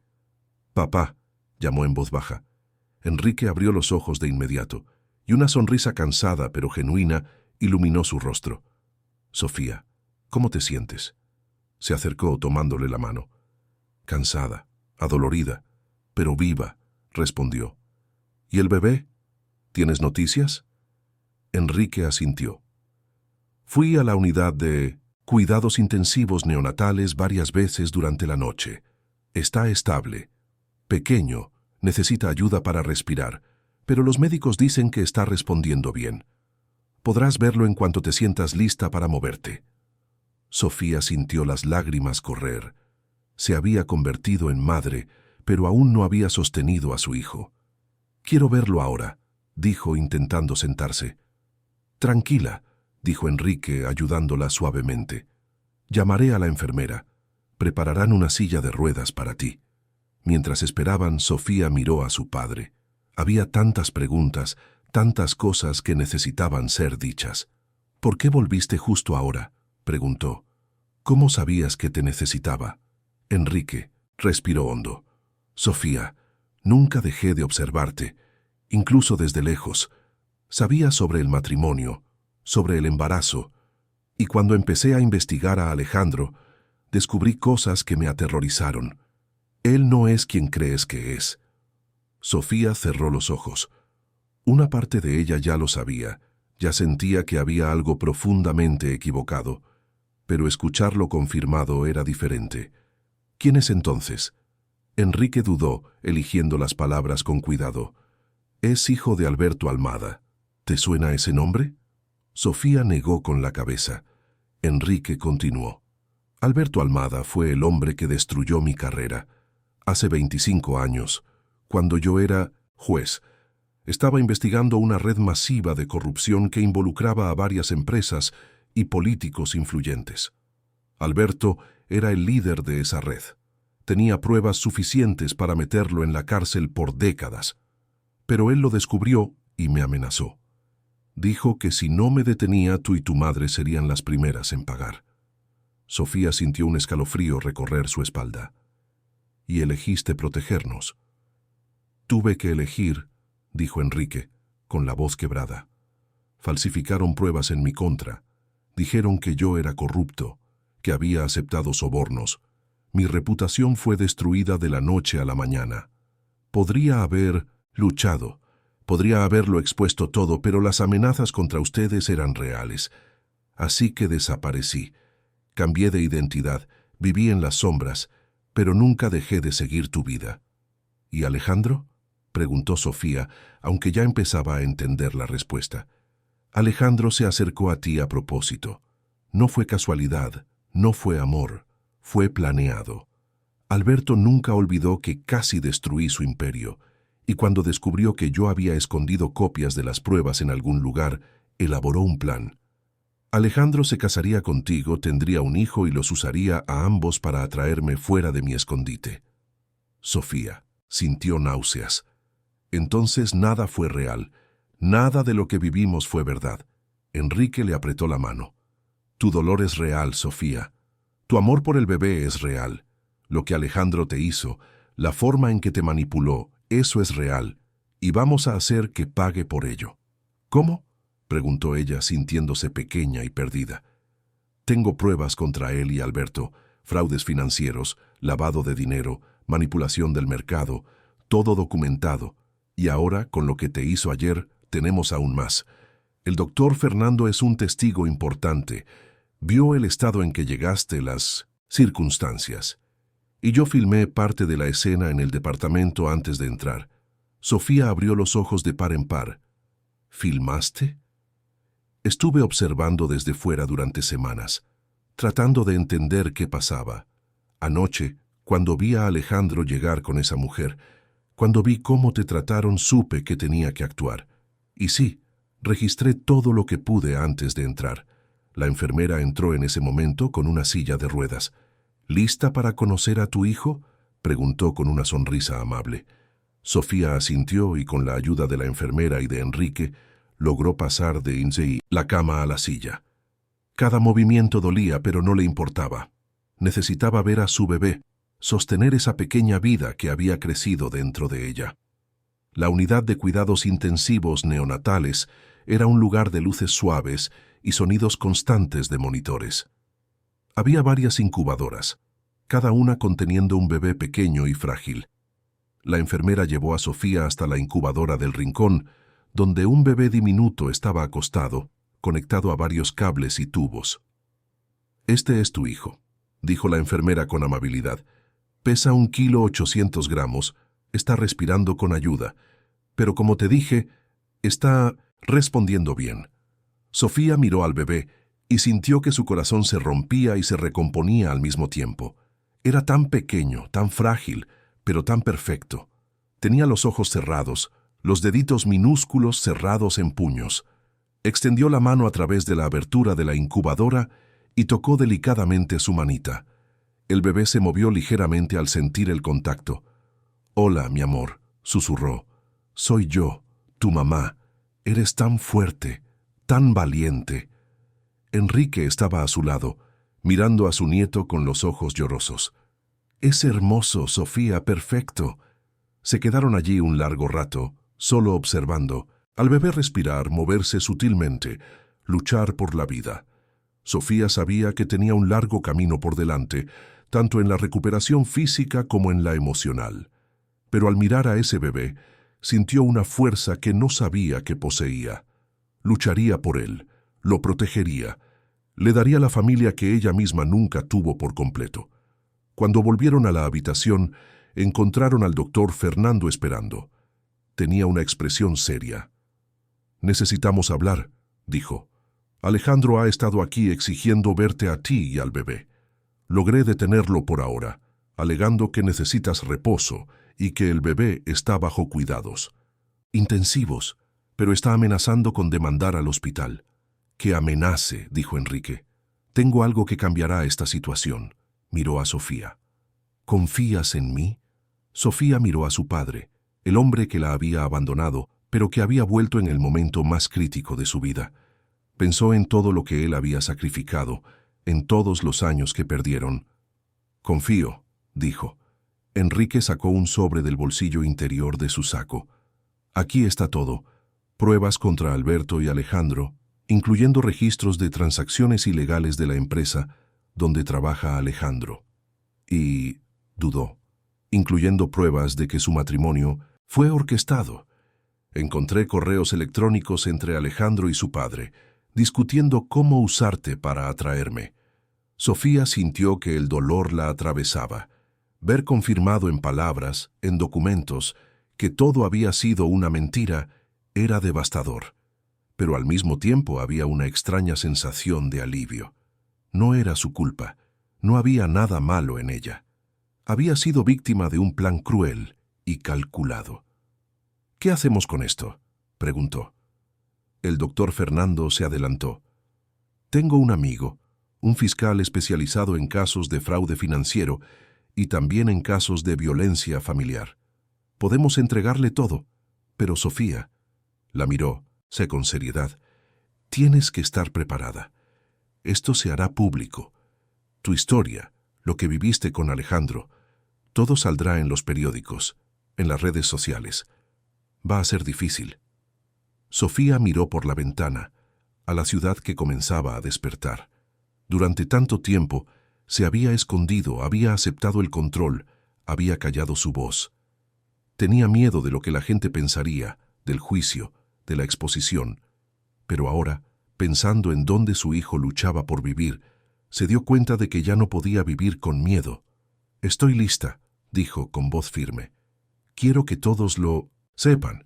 «Papá», llamó en voz baja. Enrique abrió los ojos de inmediato, y una sonrisa cansada pero genuina iluminó su rostro. «Sofía, ¿cómo te sientes?». Se acercó tomándole la mano. «Cansada, adolorida, pero viva», respondió. «¿Y el bebé? ¿Tienes noticias?». Enrique asintió. «Fui a la unidad de Cuidados intensivos neonatales varias veces durante la noche. Está estable. Pequeño, necesita ayuda para respirar, pero los médicos dicen que está respondiendo bien. Podrás verlo en cuanto te sientas lista para moverte. Sofía sintió las lágrimas correr. Se había convertido en madre, pero aún no había sostenido a su hijo. «Quiero verlo ahora», dijo intentando sentarse. «Tranquila», dijo Enrique ayudándola suavemente. «Llamaré a la enfermera. Prepararán una silla de ruedas para ti». Mientras esperaban, Sofía miró a su padre. Había tantas preguntas, tantas cosas que necesitaban ser dichas. «¿Por qué volviste justo ahora?», preguntó. «¿Cómo sabías que te necesitaba?». Enrique respiró hondo. «Sofía, nunca dejé de observarte, incluso desde lejos. Sabía sobre el matrimonio, sobre el embarazo, y cuando empecé a investigar a Alejandro, descubrí cosas que me aterrorizaron. Él no es quien crees que es». Sofía cerró los ojos. Una parte de ella ya lo sabía, ya sentía que había algo profundamente equivocado, pero escucharlo confirmado era diferente. «¿Quién es entonces?». Enrique dudó, eligiendo las palabras con cuidado. «Es hijo de Alberto Almada. ¿Te suena ese nombre?». Sofía negó con la cabeza. Enrique continuó. «Alberto Almada fue el hombre que destruyó mi carrera. Hace 25 años, cuando yo era juez, estaba investigando una red masiva de corrupción que involucraba a varias empresas y políticos influyentes. Alberto era el líder de esa red. Tenía pruebas suficientes para meterlo en la cárcel por décadas. Pero él lo descubrió y me amenazó. Dijo que si no me detenía, tú y tu madre serían las primeras en pagar». Sofía sintió un escalofrío recorrer su espalda. «Y elegiste protegernos». «Tuve que elegir», dijo Enrique, con la voz quebrada. «Falsificaron pruebas en mi contra. Dijeron que yo era corrupto, que había aceptado sobornos. Mi reputación fue destruida de la noche a la mañana. Podría haber luchado, podría haberlo expuesto todo, pero las amenazas contra ustedes eran reales. Así que desaparecí. Cambié de identidad, viví en las sombras, pero nunca dejé de seguir tu vida». «¿Y Alejandro?», preguntó Sofía, aunque ya empezaba a entender la respuesta. «Alejandro se acercó a ti a propósito. No fue casualidad, no fue amor, fue planeado. Alberto nunca olvidó que casi destruí su imperio, y cuando descubrió que yo había escondido copias de las pruebas en algún lugar, elaboró un plan. Alejandro se casaría contigo, tendría un hijo y los usaría a ambos para atraerme fuera de mi escondite». Sofía sintió náuseas. Entonces nada fue real, nada de lo que vivimos fue verdad. Enrique le apretó la mano. «Tu dolor es real, Sofía. Tu amor por el bebé es real. Lo que Alejandro te hizo, la forma en que te manipuló, eso es real, y vamos a hacer que pague por ello». «¿Cómo?», preguntó ella, sintiéndose pequeña y perdida. «Tengo pruebas contra él y Alberto, fraudes financieros, lavado de dinero, manipulación del mercado, todo documentado, y ahora, con lo que te hizo ayer, tenemos aún más. El doctor Fernando es un testigo importante. Vio el estado en que llegaste, las circunstancias. Y yo filmé parte de la escena en el departamento antes de entrar». Sofía abrió los ojos de par en par. «¿Filmaste?». «Estuve observando desde fuera durante semanas, tratando de entender qué pasaba. Anoche, cuando vi a Alejandro llegar con esa mujer, cuando vi cómo te trataron, supe que tenía que actuar. Y sí, registré todo lo que pude antes de entrar». La enfermera entró en ese momento con una silla de ruedas. «¿Lista para conocer a tu hijo?», preguntó con una sonrisa amable. Sofía asintió y con la ayuda de la enfermera y de Enrique, logró pasar de la cama a la silla. Cada movimiento dolía, pero no le importaba. Necesitaba ver a su bebé, sostener esa pequeña vida que había crecido dentro de ella. La unidad de cuidados intensivos neonatales era un lugar de luces suaves y sonidos constantes de monitores. Había varias incubadoras, cada una conteniendo un bebé pequeño y frágil. La enfermera llevó a Sofía hasta la incubadora del rincón, donde un bebé diminuto estaba acostado, conectado a varios cables y tubos. Este es tu hijo, dijo la enfermera con amabilidad. Pesa 1,8 kg, está respirando con ayuda, pero como te dije, está respondiendo bien. Sofía miró al bebé y sintió que su corazón se rompía y se recomponía al mismo tiempo. Era tan pequeño, tan frágil, pero tan perfecto. Tenía los ojos cerrados, los deditos minúsculos cerrados en puños. Extendió la mano a través de la abertura de la incubadora y tocó delicadamente su manita. El bebé se movió ligeramente al sentir el contacto. «Hola, mi amor», susurró. «Soy yo, tu mamá. Eres tan fuerte, tan valiente». Enrique estaba a su lado, mirando a su nieto con los ojos llorosos. «Es hermoso, Sofía, perfecto». Se quedaron allí un largo rato, solo observando, al bebé respirar, moverse sutilmente, luchar por la vida. Sofía sabía que tenía un largo camino por delante, tanto en la recuperación física como en la emocional. Pero al mirar a ese bebé, sintió una fuerza que no sabía que poseía. Lucharía por él, lo protegería, le daría la familia que ella misma nunca tuvo por completo. Cuando volvieron a la habitación, encontraron al doctor Fernando esperando. Tenía una expresión seria. «Necesitamos hablar», dijo. «Alejandro ha estado aquí exigiendo verte a ti y al bebé. Logré detenerlo por ahora, alegando que necesitas reposo y que el bebé está bajo cuidados intensivos, pero está amenazando con demandar al hospital». «Que amenace», dijo Enrique. «Tengo algo que cambiará esta situación». Miró a Sofía. «¿Confías en mí?» Sofía miró a su padre, el hombre que la había abandonado, pero que había vuelto en el momento más crítico de su vida. Pensó en todo lo que él había sacrificado, en todos los años que perdieron. «Confío», dijo. Enrique sacó un sobre del bolsillo interior de su saco. «Aquí está todo. Pruebas contra Alberto y Alejandro, incluyendo registros de transacciones ilegales de la empresa donde trabaja Alejandro». Y dudó, incluyendo pruebas de que su matrimonio fue orquestado. «Encontré correos electrónicos entre Alejandro y su padre, discutiendo cómo usarte para atraerme». Sofía sintió que el dolor la atravesaba. Ver confirmado en palabras, en documentos, que todo había sido una mentira, era devastador. Pero al mismo tiempo había una extraña sensación de alivio. No era su culpa, no había nada malo en ella. Había sido víctima de un plan cruel y calculado. «¿Qué hacemos con esto?», preguntó. El doctor Fernando se adelantó. «Tengo un amigo, un fiscal especializado en casos de fraude financiero y también en casos de violencia familiar. Podemos entregarle todo, pero Sofía», la miró, sé con seriedad, «tienes que estar preparada. Esto se hará público. Tu historia, lo que viviste con Alejandro, todo saldrá en los periódicos, en las redes sociales. Va a ser difícil». Sofía miró por la ventana, a la ciudad que comenzaba a despertar. Durante tanto tiempo, se había escondido, había aceptado el control, había callado su voz. Tenía miedo de lo que la gente pensaría, del juicio, de la exposición. Pero ahora, pensando en dónde su hijo luchaba por vivir, se dio cuenta de que ya no podía vivir con miedo. «Estoy lista», dijo con voz firme. «Quiero que todos lo sepan.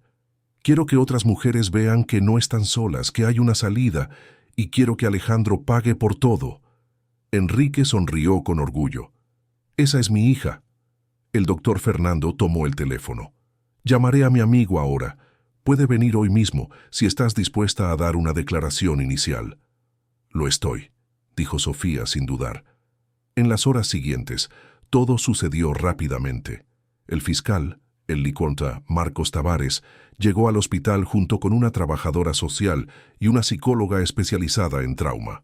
Quiero que otras mujeres vean que no están solas, que hay una salida, y quiero que Alejandro pague por todo». Enrique sonrió con orgullo. «Esa es mi hija». El doctor Fernando tomó el teléfono. «Llamaré a mi amigo ahora. Puede venir hoy mismo, si estás dispuesta a dar una declaración inicial». «Lo estoy», dijo Sofía sin dudar. En las horas siguientes, todo sucedió rápidamente. El fiscal, el liconta Marcos Tavares, llegó al hospital junto con una trabajadora social y una psicóloga especializada en trauma.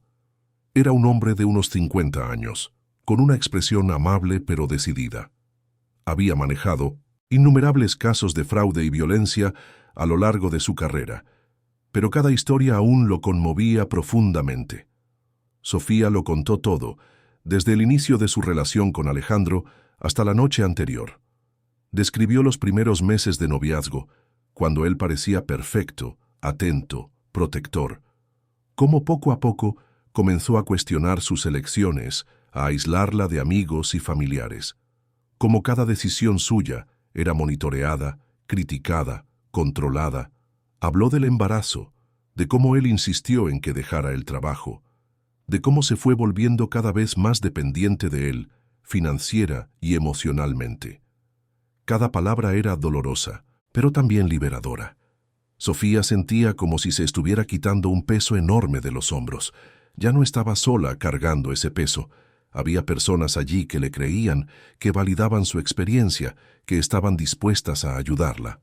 Era un hombre de unos 50 años, con una expresión amable pero decidida. Había manejado innumerables casos de fraude y violencia a lo largo de su carrera, pero cada historia aún lo conmovía profundamente. Sofía lo contó todo, desde el inicio de su relación con Alejandro hasta la noche anterior. Describió los primeros meses de noviazgo, cuando él parecía perfecto, atento, protector. Cómo poco a poco comenzó a cuestionar sus elecciones, a aislarla de amigos y familiares. Como cada decisión suya era monitoreada, criticada, controlada, habló del embarazo, de cómo él insistió en que dejara el trabajo, de cómo se fue volviendo cada vez más dependiente de él, financiera y emocionalmente. Cada palabra era dolorosa, pero también liberadora. Sofía sentía como si se estuviera quitando un peso enorme de los hombros. Ya no estaba sola cargando ese peso. Había personas allí que le creían, que validaban su experiencia, que estaban dispuestas a ayudarla.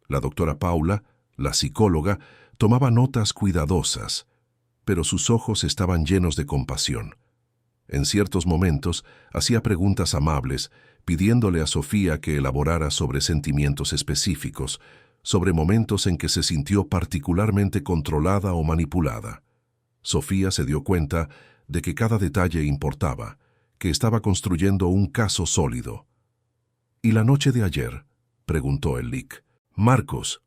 La doctora Paula, la psicóloga, tomaba notas cuidadosas, pero sus ojos estaban llenos de compasión. En ciertos momentos hacía preguntas amables, pidiéndole a Sofía que elaborara sobre sentimientos específicos, sobre momentos en que se sintió particularmente controlada o manipulada. Sofía se dio cuenta de que cada detalle importaba, que estaba construyendo un caso sólido. «¿Y la noche de ayer?», preguntó el Lic. «Marcos,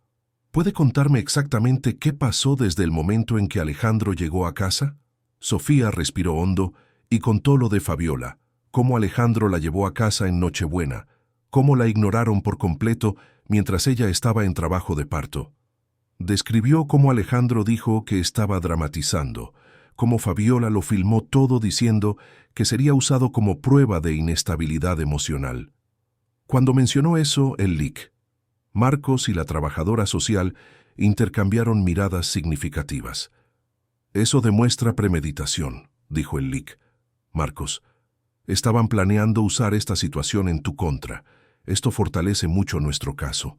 ¿puede contarme exactamente qué pasó desde el momento en que Alejandro llegó a casa?». Sofía respiró hondo y contó lo de Fabiola, cómo Alejandro la llevó a casa en Nochebuena, cómo la ignoraron por completo mientras ella estaba en trabajo de parto. Describió cómo Alejandro dijo que estaba dramatizando, cómo Fabiola lo filmó todo diciendo que sería usado como prueba de inestabilidad emocional. Cuando mencionó eso, el Lic, Marcos y la trabajadora social intercambiaron miradas significativas. «Eso demuestra premeditación», dijo el Lic. «Marcos, estaban planeando usar esta situación en tu contra. Esto fortalece mucho nuestro caso».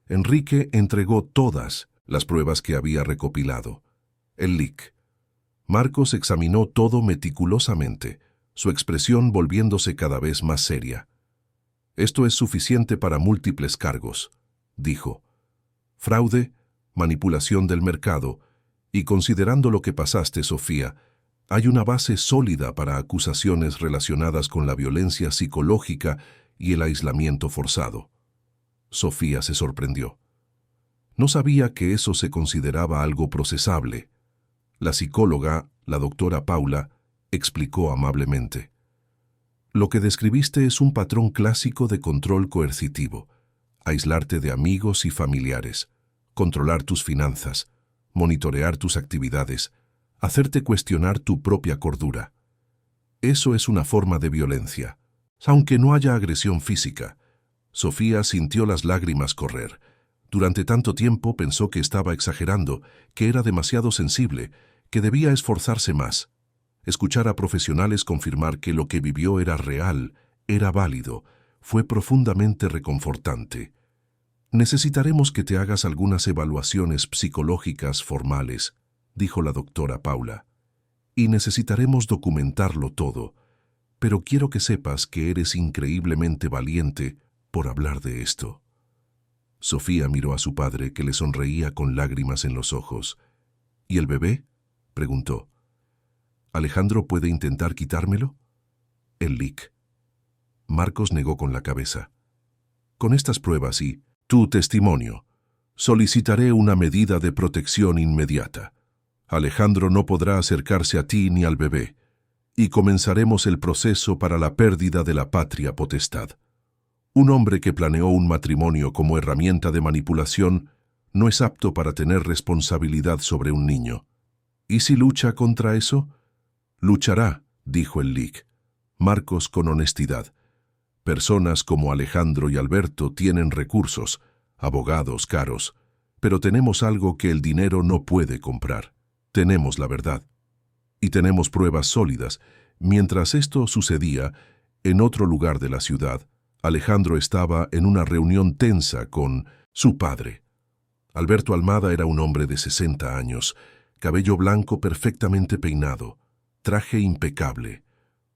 Enrique entregó todas las pruebas que había recopilado. El Lic. Marcos examinó todo meticulosamente, su expresión volviéndose cada vez más seria. «Esto es suficiente para múltiples cargos», dijo. «Fraude, manipulación del mercado, y considerando lo que pasaste, Sofía, hay una base sólida para acusaciones relacionadas con la violencia psicológica y el aislamiento forzado». Sofía se sorprendió. No sabía que eso se consideraba algo procesable. La psicóloga, la doctora Paula, explicó amablemente. «Lo que describiste es un patrón clásico de control coercitivo. Aislarte de amigos y familiares, controlar tus finanzas, monitorear tus actividades, hacerte cuestionar tu propia cordura. Eso es una forma de violencia, aunque no haya agresión física». Sofía sintió las lágrimas correr. Durante tanto tiempo pensó que estaba exagerando, que era demasiado sensible, que debía esforzarse más. Escuchar a profesionales confirmar que lo que vivió era real, era válido, fue profundamente reconfortante. «Necesitaremos que te hagas algunas evaluaciones psicológicas formales», dijo la doctora Paula. «Y necesitaremos documentarlo todo. Pero quiero que sepas que eres increíblemente valiente por hablar de esto». Sofía miró a su padre, que le sonreía con lágrimas en los ojos. «¿Y el bebé?», preguntó. «¿Alejandro puede intentar quitármelo?». El Lic. Marcos negó con la cabeza. «Con estas pruebas y tu testimonio, solicitaré una medida de protección inmediata. Alejandro no podrá acercarse a ti ni al bebé, y comenzaremos el proceso para la pérdida de la patria potestad. Un hombre que planeó un matrimonio como herramienta de manipulación no es apto para tener responsabilidad sobre un niño. ¿Y si lucha contra eso?». «Luchará», dijo el Lic. Marcos con honestidad. «Personas como Alejandro y Alberto tienen recursos, abogados caros, pero tenemos algo que el dinero no puede comprar. Tenemos la verdad. Y tenemos pruebas sólidas. Mientras esto sucedía, en otro lugar de la ciudad, Alejandro estaba en una reunión tensa con su padre. Alberto Almada era un hombre de 60 años, cabello blanco perfectamente peinado, traje impecable,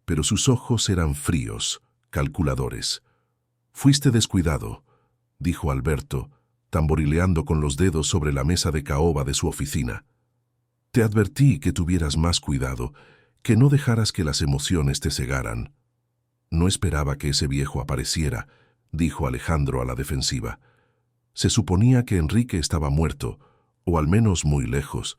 pero sus ojos eran fríos, calculadores. «Fuiste descuidado», dijo Alberto, tamborileando con los dedos sobre la mesa de caoba de su oficina. «Te advertí que tuvieras más cuidado, que no dejaras que las emociones te cegaran». «No esperaba que ese viejo apareciera», dijo Alejandro a la defensiva. «Se suponía que Enrique estaba muerto, o al menos muy lejos.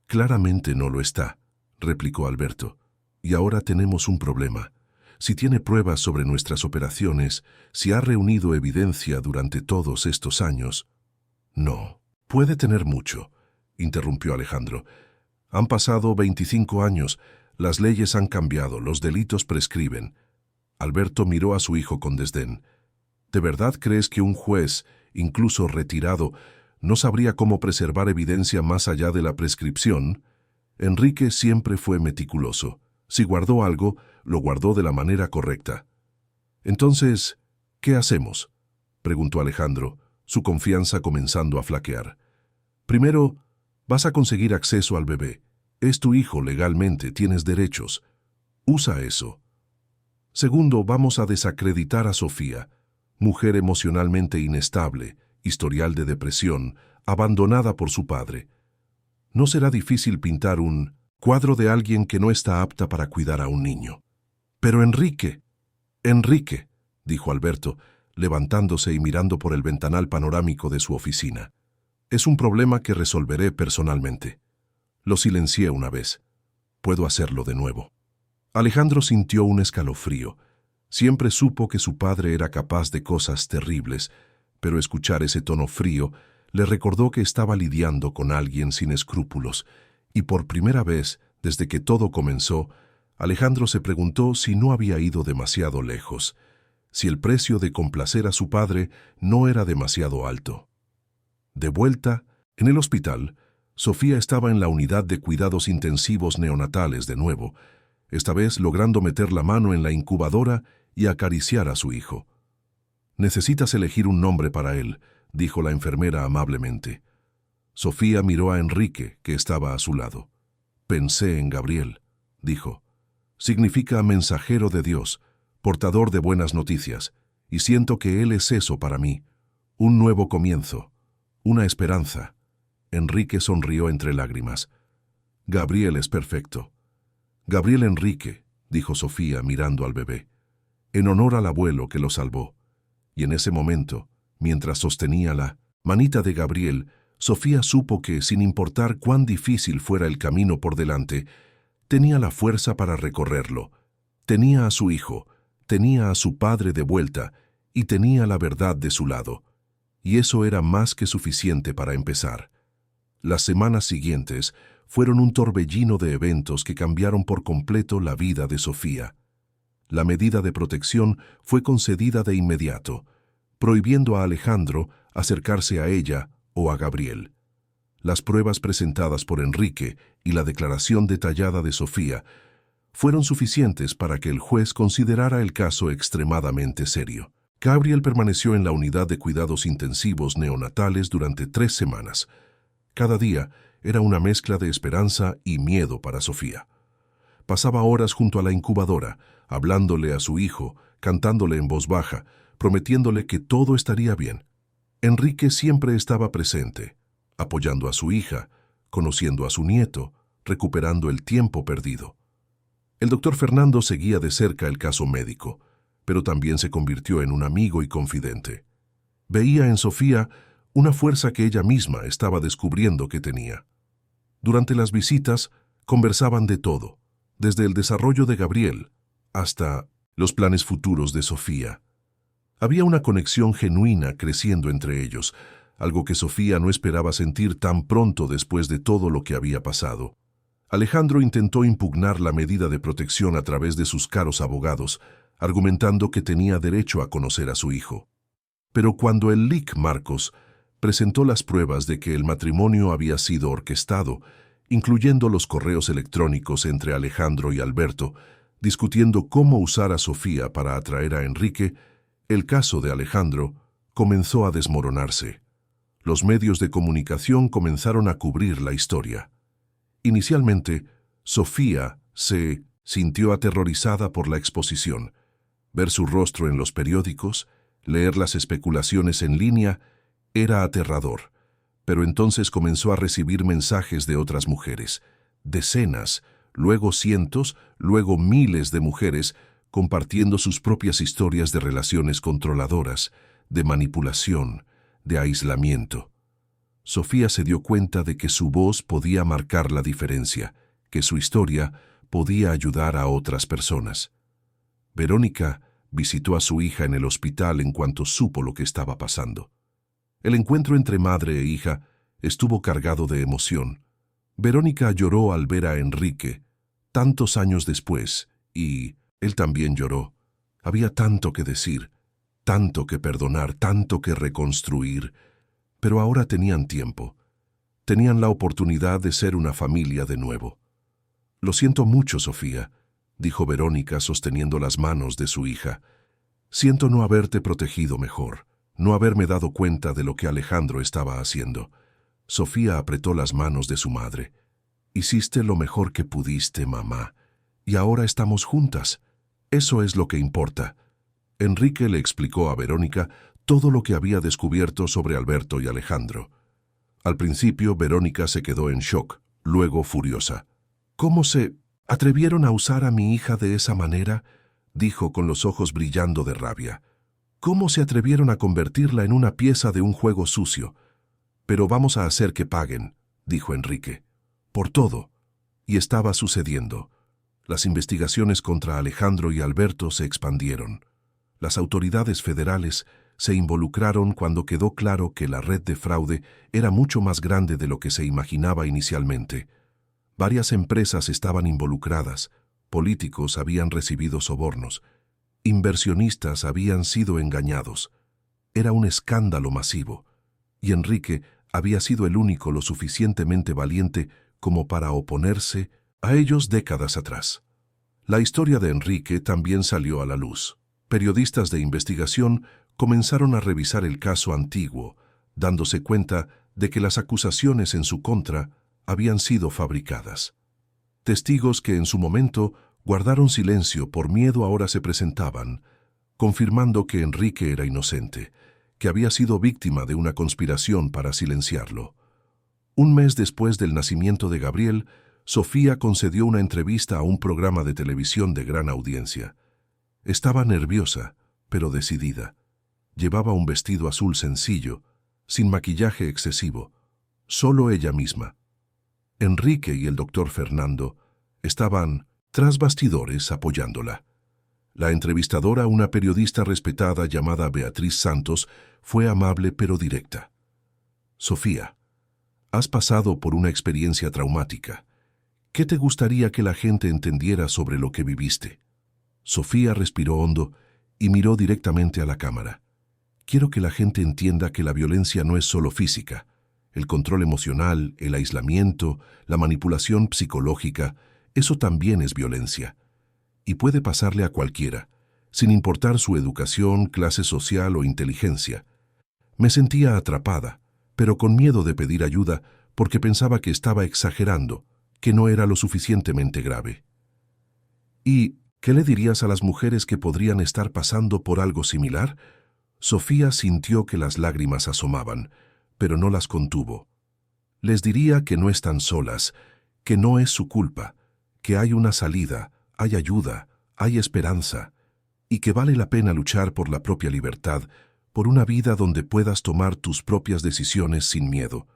Claramente no lo está», replicó Alberto. Y ahora tenemos un problema. Si tiene pruebas sobre nuestras operaciones, si ha reunido evidencia durante todos estos años. No, puede tener mucho, interrumpió Alejandro. Han pasado 25 años, las leyes han cambiado, los delitos prescriben. Alberto miró a su hijo con desdén. ¿De verdad crees que un juez, incluso retirado, no sabría cómo preservar evidencia más allá de la prescripción? Enrique siempre fue meticuloso. Si guardó algo, lo guardó de la manera correcta. Entonces, ¿qué hacemos?, preguntó Alejandro, su confianza comenzando a flaquear. Primero, vas a conseguir acceso al bebé. Es tu hijo legalmente, tienes derechos. Usa eso. Segundo, vamos a desacreditar a Sofía, mujer emocionalmente inestable, historial de depresión, abandonada por su padre. No será difícil pintar un cuadro de alguien que no está apta para cuidar a un niño. Pero Enrique, dijo Alberto, levantándose y mirando por el ventanal panorámico de su oficina. Es un problema que resolveré personalmente. Lo silencié una vez. Puedo hacerlo de nuevo. Alejandro sintió un escalofrío. Siempre supo que su padre era capaz de cosas terribles, pero escuchar ese tono frío le recordó que estaba lidiando con alguien sin escrúpulos, y por primera vez, desde que todo comenzó, Alejandro se preguntó si no había ido demasiado lejos, si el precio de complacer a su padre no era demasiado alto. De vuelta, en el hospital, Sofía estaba en la unidad de cuidados intensivos neonatales de nuevo, esta vez logrando meter la mano en la incubadora y acariciar a su hijo. «Necesitas elegir un nombre para él», dijo la enfermera amablemente. Sofía miró a Enrique, que estaba a su lado. «Pensé en Gabriel», dijo. «Significa mensajero de Dios, portador de buenas noticias, y siento que él es eso para mí, un nuevo comienzo, una esperanza». Enrique sonrió entre lágrimas. «Gabriel es perfecto». «Gabriel Enrique», dijo Sofía mirando al bebé, «en honor al abuelo que lo salvó». Y en ese momento, mientras sostenía la manita de Gabriel, Sofía supo que, sin importar cuán difícil fuera el camino por delante, tenía la fuerza para recorrerlo. Tenía a su hijo, tenía a su padre de vuelta y tenía la verdad de su lado. Y eso era más que suficiente para empezar. Las semanas siguientes fueron un torbellino de eventos que cambiaron por completo la vida de Sofía. La medida de protección fue concedida de inmediato, prohibiendo a Alejandro acercarse a ella o a Gabriel. Las pruebas presentadas por Enrique y la declaración detallada de Sofía fueron suficientes para que el juez considerara el caso extremadamente serio. Gabriel permaneció en la unidad de cuidados intensivos neonatales durante 3 semanas. Cada día era una mezcla de esperanza y miedo para Sofía. Pasaba horas junto a la incubadora, hablándole a su hijo, cantándole en voz baja, prometiéndole que todo estaría bien. Enrique siempre estaba presente, apoyando a su hija, conociendo a su nieto, recuperando el tiempo perdido. El doctor Fernando seguía de cerca el caso médico, pero también se convirtió en un amigo y confidente. Veía en Sofía una fuerza que ella misma estaba descubriendo que tenía. Durante las visitas conversaban de todo, desde el desarrollo de Gabriel hasta los planes futuros de Sofía. Había una conexión genuina creciendo entre ellos, algo que Sofía no esperaba sentir tan pronto después de todo lo que había pasado. Alejandro intentó impugnar la medida de protección a través de sus caros abogados, argumentando que tenía derecho a conocer a su hijo. Pero cuando el Lic Marcos presentó las pruebas de que el matrimonio había sido orquestado, incluyendo los correos electrónicos entre Alejandro y Alberto, discutiendo cómo usar a Sofía para atraer a Enrique, el caso de Alejandro comenzó a desmoronarse. Los medios de comunicación comenzaron a cubrir la historia. Inicialmente, Sofía se sintió aterrorizada por la exposición. Ver su rostro en los periódicos, leer las especulaciones en línea, era aterrador. Pero entonces comenzó a recibir mensajes de otras mujeres, decenas, luego cientos, luego miles de mujeres compartiendo sus propias historias de relaciones controladoras, de manipulación, de aislamiento. Sofía se dio cuenta de que su voz podía marcar la diferencia, que su historia podía ayudar a otras personas. Verónica visitó a su hija en el hospital en cuanto supo lo que estaba pasando. El encuentro entre madre e hija estuvo cargado de emoción. Verónica lloró al ver a Enrique, tantos años después, y él también lloró. Había tanto que decir, tanto que perdonar, tanto que reconstruir, pero ahora tenían tiempo. Tenían la oportunidad de ser una familia de nuevo. «Lo siento mucho, Sofía», dijo Verónica sosteniendo las manos de su hija. «Siento no haberte protegido mejor, no haberme dado cuenta de lo que Alejandro estaba haciendo». Sofía apretó las manos de su madre. «Hiciste lo mejor que pudiste, mamá, y ahora estamos juntas. Eso es lo que importa». Enrique le explicó a Verónica todo lo que había descubierto sobre Alberto y Alejandro. Al principio, Verónica se quedó en shock, luego furiosa. «¿Cómo se atrevieron a usar a mi hija de esa manera?», dijo con los ojos brillando de rabia. «¿Cómo se atrevieron a convertirla en una pieza de un juego sucio? Pero vamos a hacer que paguen», dijo Enrique. «Por todo». Y estaba sucediendo. Las investigaciones contra Alejandro y Alberto se expandieron. Las autoridades federales se involucraron cuando quedó claro que la red de fraude era mucho más grande de lo que se imaginaba inicialmente. Varias empresas estaban involucradas, políticos habían recibido sobornos, inversionistas habían sido engañados. Era un escándalo masivo, y Enrique había sido el único lo suficientemente valiente como para oponerse a ellos décadas atrás. La historia de Enrique también salió a la luz. Periodistas de investigación comenzaron a revisar el caso antiguo, dándose cuenta de que las acusaciones en su contra habían sido fabricadas. Testigos que en su momento guardaron silencio por miedo ahora se presentaban, confirmando que Enrique era inocente, que había sido víctima de una conspiración para silenciarlo. Un mes después del nacimiento de Gabriel, Sofía concedió una entrevista a un programa de televisión de gran audiencia. Estaba nerviosa, pero decidida. Llevaba un vestido azul sencillo, sin maquillaje excesivo, solo ella misma. Enrique y el doctor Fernando estaban tras bastidores apoyándola. La entrevistadora, una periodista respetada llamada Beatriz Santos, fue amable pero directa. «Sofía, has pasado por una experiencia traumática. ¿Qué te gustaría que la gente entendiera sobre lo que viviste?». Sofía respiró hondo y miró directamente a la cámara. «Quiero que la gente entienda que la violencia no es solo física. El control emocional, el aislamiento, la manipulación psicológica, eso también es violencia. Y puede pasarle a cualquiera, sin importar su educación, clase social o inteligencia». Me sentía atrapada, pero con miedo de pedir ayuda porque pensaba que estaba exagerando, que no era lo suficientemente grave. «¿Y qué le dirías a las mujeres que podrían estar pasando por algo similar?». Sofía sintió que las lágrimas asomaban, pero no las contuvo. «Les diría que no están solas, que no es su culpa, que hay una salida, hay ayuda, hay esperanza, y que vale la pena luchar por la propia libertad, por una vida donde puedas tomar tus propias decisiones sin miedo».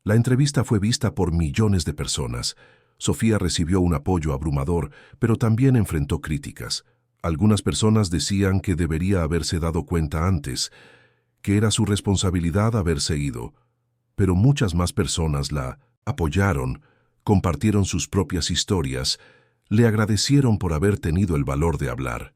La entrevista fue vista por millones de personas. Sofía recibió un apoyo abrumador, pero también enfrentó críticas. Algunas personas decían que debería haberse dado cuenta antes, que era su responsabilidad haberse ido. Pero muchas más personas la apoyaron, compartieron sus propias historias, le agradecieron por haber tenido el valor de hablar.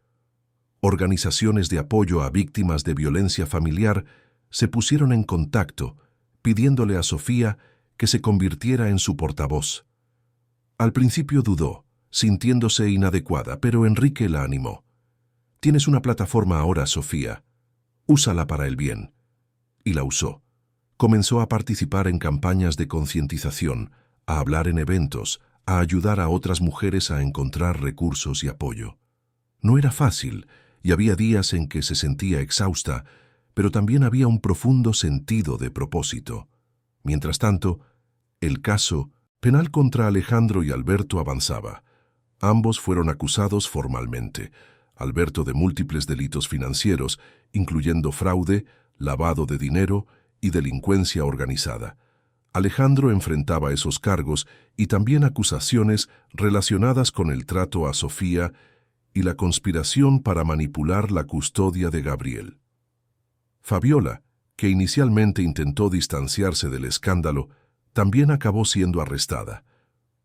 Organizaciones de apoyo a víctimas de violencia familiar se pusieron en contacto, pidiéndole a Sofía que se convirtiera en su portavoz. Al principio dudó, sintiéndose inadecuada, pero Enrique la animó. «Tienes una plataforma ahora, Sofía. Úsala para el bien». Y la usó. Comenzó a participar en campañas de concientización, a hablar en eventos, a ayudar a otras mujeres a encontrar recursos y apoyo. No era fácil, y había días en que se sentía exhausta, pero también había un profundo sentido de propósito. Mientras tanto, el caso penal contra Alejandro y Alberto avanzaba. Ambos fueron acusados formalmente. Alberto de múltiples delitos financieros, incluyendo fraude, lavado de dinero y delincuencia organizada. Alejandro enfrentaba esos cargos y también acusaciones relacionadas con el trato a Sofía y la conspiración para manipular la custodia de Gabriel. Fabiola, que inicialmente intentó distanciarse del escándalo, también acabó siendo arrestada.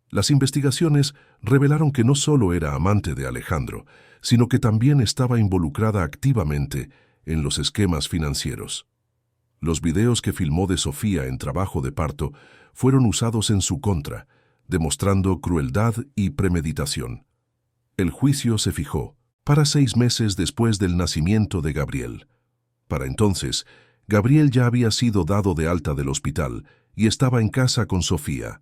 Las investigaciones revelaron que no solo era amante de Alejandro, sino que también estaba involucrada activamente en los esquemas financieros. Los videos que filmó de Sofía en trabajo de parto fueron usados en su contra, demostrando crueldad y premeditación. El juicio se fijó para 6 meses después del nacimiento de Gabriel. Para entonces, Gabriel ya había sido dado de alta del hospital y estaba en casa con Sofía.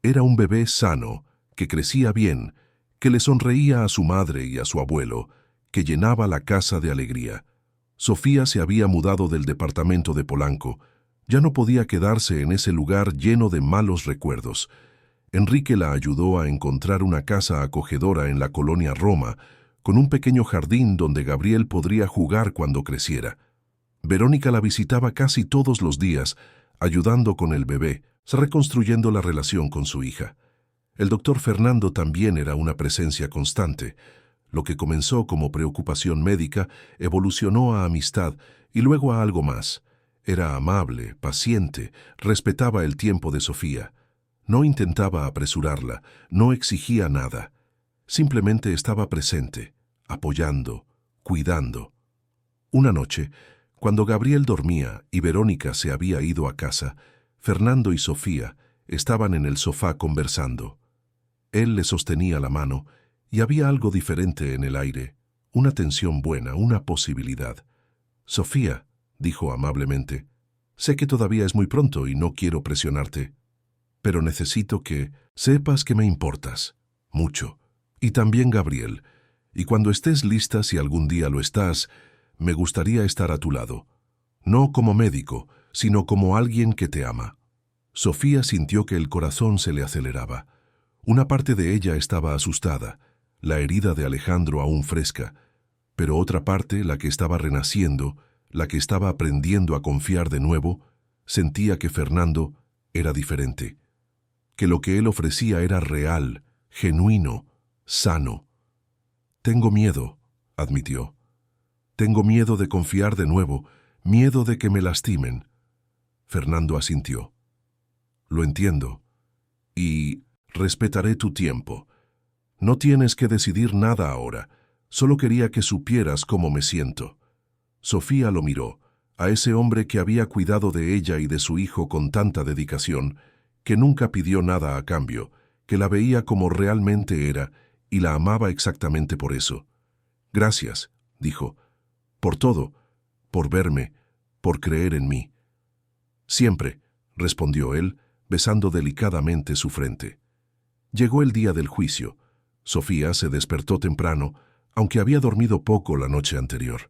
Era un bebé sano, que crecía bien, que le sonreía a su madre y a su abuelo, que llenaba la casa de alegría. Sofía se había mudado del departamento de Polanco. Ya no podía quedarse en ese lugar lleno de malos recuerdos. Enrique la ayudó a encontrar una casa acogedora en la colonia Roma, con un pequeño jardín donde Gabriel podría jugar cuando creciera. Verónica la visitaba casi todos los días, ayudando con el bebé, reconstruyendo la relación con su hija. El doctor Fernando también era una presencia constante. Lo que comenzó como preocupación médica evolucionó a amistad y luego a algo más. Era amable, paciente, respetaba el tiempo de Sofía. No intentaba apresurarla, no exigía nada. Simplemente estaba presente, apoyando, cuidando. Una noche, cuando Gabriel dormía y Verónica se había ido a casa, Fernando y Sofía estaban en el sofá conversando. Él le sostenía la mano y había algo diferente en el aire, una tensión buena, una posibilidad. «Sofía», dijo amablemente, «sé que todavía es muy pronto y no quiero presionarte, pero necesito que sepas que me importas, mucho. Y también Gabriel, y cuando estés lista, si algún día lo estás, me gustaría estar a tu lado. No como médico, sino como alguien que te ama». Sofía sintió que el corazón se le aceleraba. Una parte de ella estaba asustada, la herida de Alejandro aún fresca, pero otra parte, la que estaba renaciendo, la que estaba aprendiendo a confiar de nuevo, sentía que Fernando era diferente, que lo que él ofrecía era real, genuino, sano. «Tengo miedo», admitió. «Tengo miedo de confiar de nuevo, miedo de que me lastimen». Fernando asintió. «Lo entiendo. Y respetaré tu tiempo. No tienes que decidir nada ahora. Solo quería que supieras cómo me siento». Sofía lo miró, a ese hombre que había cuidado de ella y de su hijo con tanta dedicación, que nunca pidió nada a cambio, que la veía como realmente era y la amaba exactamente por eso. «Gracias», dijo, «por todo, por verme, por creer en mí». «Siempre», respondió él, besando delicadamente su frente. Llegó el día del juicio. Sofía se despertó temprano, aunque había dormido poco la noche anterior.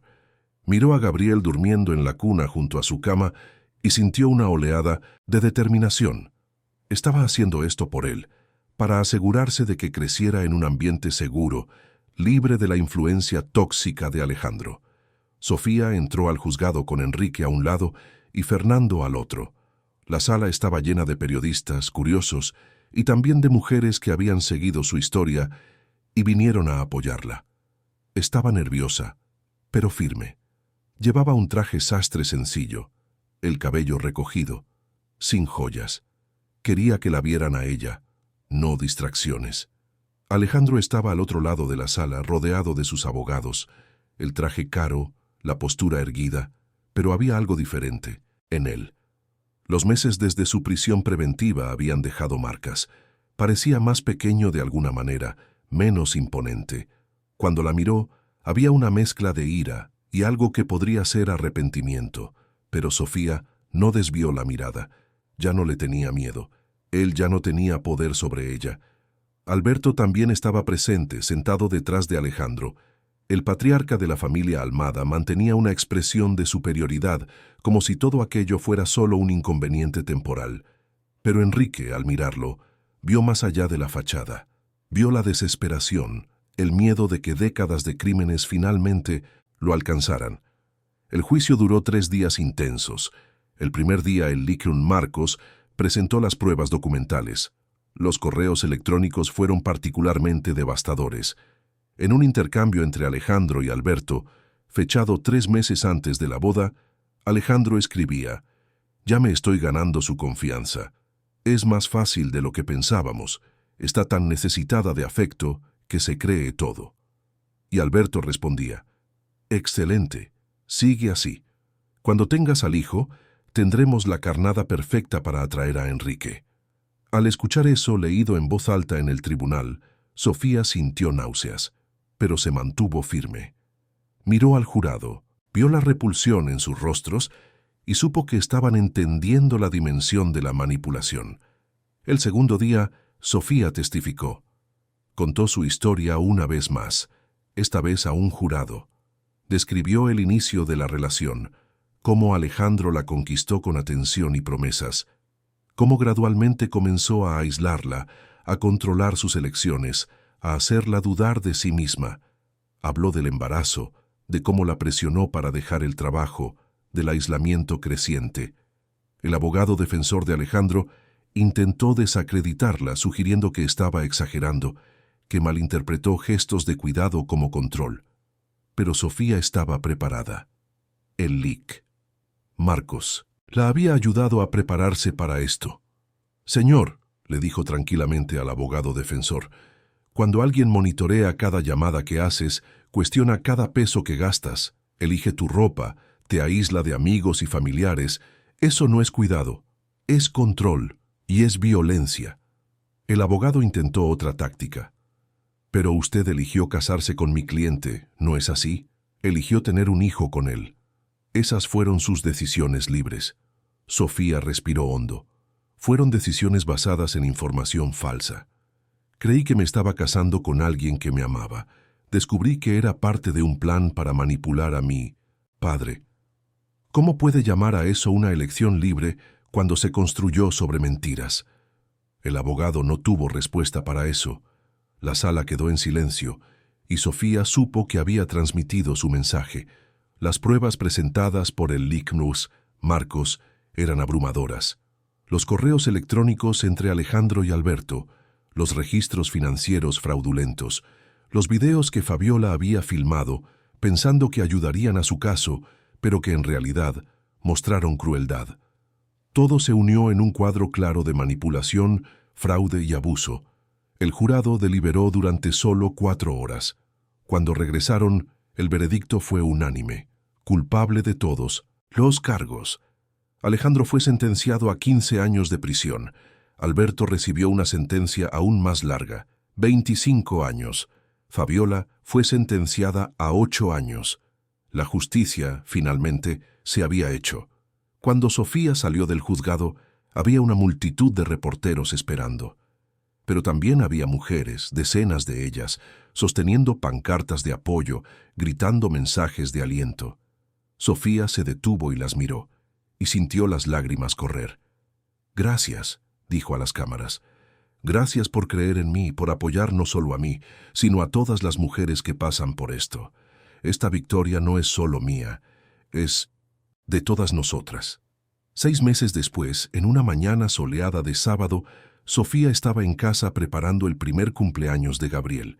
Miró a Gabriel durmiendo en la cuna junto a su cama y sintió una oleada de determinación. Estaba haciendo esto por él, para asegurarse de que creciera en un ambiente seguro, libre de la influencia tóxica de Alejandro. Sofía entró al juzgado con Enrique a un lado y Fernando al otro. La sala estaba llena de periodistas, curiosos, y también de mujeres que habían seguido su historia y vinieron a apoyarla. Estaba nerviosa, pero firme. Llevaba un traje sastre sencillo, el cabello recogido, sin joyas. Quería que la vieran a ella, no distracciones. Alejandro estaba al otro lado de la sala, rodeado de sus abogados, el traje caro, la postura erguida, pero había algo diferente en él. Los meses desde su prisión preventiva habían dejado marcas. Parecía más pequeño de alguna manera, menos imponente. Cuando la miró, había una mezcla de ira y algo que podría ser arrepentimiento, pero Sofía no desvió la mirada. Ya no le tenía miedo. Él ya no tenía poder sobre ella. Alberto también estaba presente, sentado detrás de Alejandro. El patriarca de la familia Almada mantenía una expresión de superioridad, como si todo aquello fuera solo un inconveniente temporal. Pero Enrique, al mirarlo, vio más allá de la fachada. Vio la desesperación, el miedo de que décadas de crímenes finalmente lo alcanzaran. El juicio duró 3 días intensos. El primer día el Lycron Marcos Presentó las pruebas documentales. Los correos electrónicos fueron particularmente devastadores. En un intercambio entre Alejandro y Alberto, fechado 3 meses antes de la boda, Alejandro escribía: «Ya me estoy ganando su confianza. Es más fácil de lo que pensábamos. Está tan necesitada de afecto que se cree todo». Y Alberto respondía: «Excelente, sigue así. Cuando tengas al hijo, tendremos la carnada perfecta para atraer a Enrique». Al escuchar eso leído en voz alta en el tribunal, Sofía sintió náuseas, pero se mantuvo firme. Miró al jurado, vio la repulsión en sus rostros y supo que estaban entendiendo la dimensión de la manipulación. El segundo día, Sofía testificó. Contó su historia una vez más, esta vez a un jurado. Describió el inicio de la relación, cómo Alejandro la conquistó con atención y promesas, cómo gradualmente comenzó a aislarla, a controlar sus elecciones, a hacerla dudar de sí misma. Habló del embarazo, de cómo la presionó para dejar el trabajo, del aislamiento creciente. El abogado defensor de Alejandro intentó desacreditarla, sugiriendo que estaba exagerando, que malinterpretó gestos de cuidado como control. Pero Sofía estaba preparada. El leak. Marcos la había ayudado a prepararse para esto. «Señor», le dijo tranquilamente al abogado defensor, «cuando alguien monitorea cada llamada que haces, cuestiona cada peso que gastas, elige tu ropa, te aísla de amigos y familiares, eso no es cuidado, es control y es violencia». El abogado intentó otra táctica. «Pero usted eligió casarse con mi cliente, ¿no es así? Eligió tener un hijo con él. Esas fueron sus decisiones libres». Sofía respiró hondo. Fueron decisiones basadas en información falsa. Creí que me estaba casando con alguien que me amaba. Descubrí que era parte de un plan para manipular a mi padre. ¿Cómo puede llamar a eso una elección libre cuando se construyó sobre mentiras? El abogado no tuvo respuesta para eso. La sala quedó en silencio y Sofía supo que había transmitido su mensaje. Las pruebas presentadas por el leak news, Marcos, eran abrumadoras. Los correos electrónicos entre Alejandro y Alberto, los registros financieros fraudulentos, los videos que Fabiola había filmado, pensando que ayudarían a su caso, pero que en realidad mostraron crueldad. Todo se unió en un cuadro claro de manipulación, fraude y abuso. El jurado deliberó durante solo 4 horas. Cuando regresaron, el veredicto fue unánime. Culpable de todos los cargos. Alejandro fue sentenciado a 15 años de prisión. Alberto recibió una sentencia aún más larga, 25 años. Fabiola fue sentenciada a 8 años. La justicia, finalmente, se había hecho. Cuando Sofía salió del juzgado, había una multitud de reporteros esperando. Pero también había mujeres, decenas de ellas, sosteniendo pancartas de apoyo, gritando mensajes de aliento. Sofía se detuvo y las miró, y sintió las lágrimas correr. «Gracias», dijo a las cámaras. «Gracias por creer en mí, por apoyar no solo a mí, sino a todas las mujeres que pasan por esto. Esta victoria no es solo mía, es de todas nosotras». 6 meses después, en una mañana soleada de sábado, Sofía estaba en casa preparando el primer cumpleaños de Gabriel.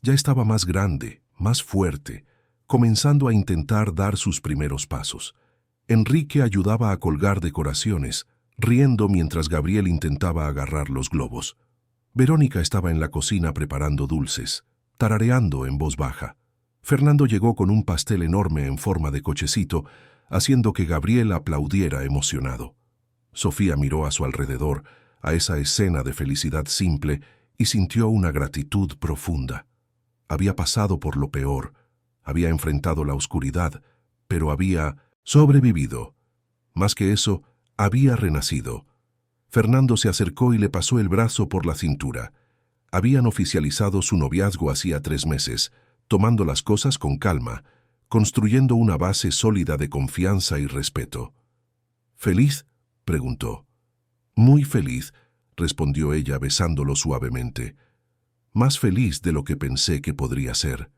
Ya estaba más grande, más fuerte, comenzando a intentar dar sus primeros pasos. Enrique ayudaba a colgar decoraciones, riendo mientras Gabriel intentaba agarrar los globos. Verónica estaba en la cocina preparando dulces, tarareando en voz baja. Fernando llegó con un pastel enorme en forma de cochecito, haciendo que Gabriel aplaudiera emocionado. Sofía miró a su alrededor, a esa escena de felicidad simple, y sintió una gratitud profunda. Había pasado por lo peor, había enfrentado la oscuridad, pero había sobrevivido. Más que eso, había renacido. Fernando se acercó y le pasó el brazo por la cintura. Habían oficializado su noviazgo hacía 3 meses, tomando las cosas con calma, construyendo una base sólida de confianza y respeto. «¿Feliz?», preguntó. «Muy feliz», respondió ella besándolo suavemente. «Más feliz de lo que pensé que podría ser».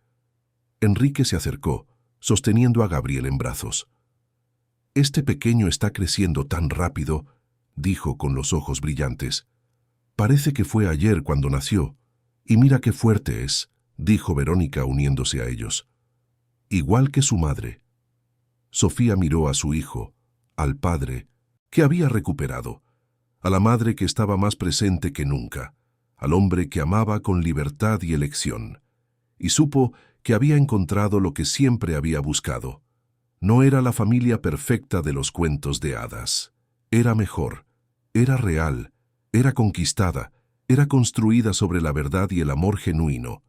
Enrique se acercó, sosteniendo a Gabriel en brazos. «Este pequeño está creciendo tan rápido», dijo con los ojos brillantes. Parece que fue ayer cuando nació. Y mira qué fuerte es, dijo Verónica uniéndose a ellos. Igual que su madre. Sofía miró a su hijo, al padre, que había recuperado, a la madre que estaba más presente que nunca, al hombre que amaba con libertad y elección, y supo que había encontrado lo que siempre había buscado. No era la familia perfecta de los cuentos de hadas. Era mejor, era real, era conquistada, era construida sobre la verdad y el amor genuino.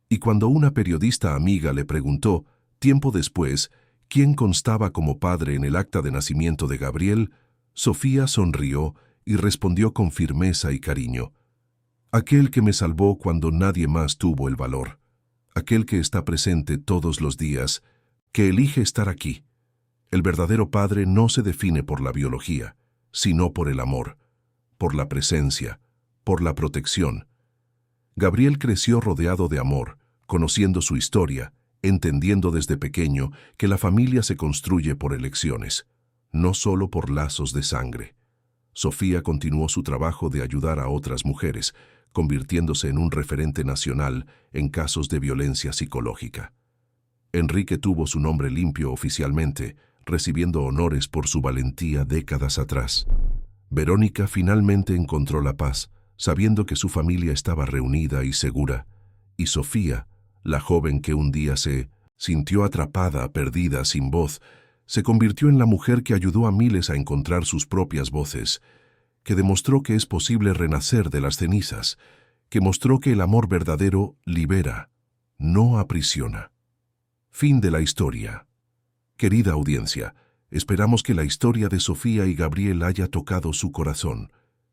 Y cuando una periodista amiga le preguntó, tiempo después, quién constaba como padre en el acta de nacimiento de Gabriel, Sofía sonrió y respondió con firmeza y cariño. Aquel que me salvó cuando nadie más tuvo el valor. Aquel que está presente todos los días, que elige estar aquí. El verdadero padre no se define por la biología, sino por el amor, por la presencia, por la protección. Gabriel creció rodeado de amor, conociendo su historia, entendiendo desde pequeño que la familia se construye por elecciones, no solo por lazos de sangre. Sofía continuó su trabajo de ayudar a otras mujeres, convirtiéndose en un referente nacional en casos de violencia psicológica. Enrique tuvo su nombre limpio oficialmente, recibiendo honores por su valentía décadas atrás. Verónica finalmente encontró la paz, sabiendo que su familia estaba reunida y segura, y Sofía, la joven que un día se sintió atrapada, perdida, sin voz, se convirtió en la mujer que ayudó a miles a encontrar sus propias voces, que demostró que es posible renacer de las cenizas, que mostró que el amor verdadero libera, no aprisiona. Fin de la historia. Querida audiencia, esperamos que la historia de Sofía y Gabriel haya tocado su corazón.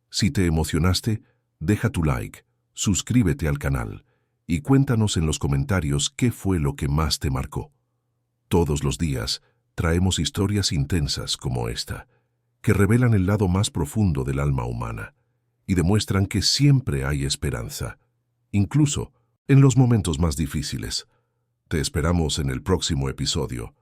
Si te emocionaste, deja tu like, suscríbete al canal y cuéntanos en los comentarios qué fue lo que más te marcó. Todos los días traemos historias intensas como esta, que revelan el lado más profundo del alma humana y demuestran que siempre hay esperanza, incluso en los momentos más difíciles. Te esperamos en el próximo episodio.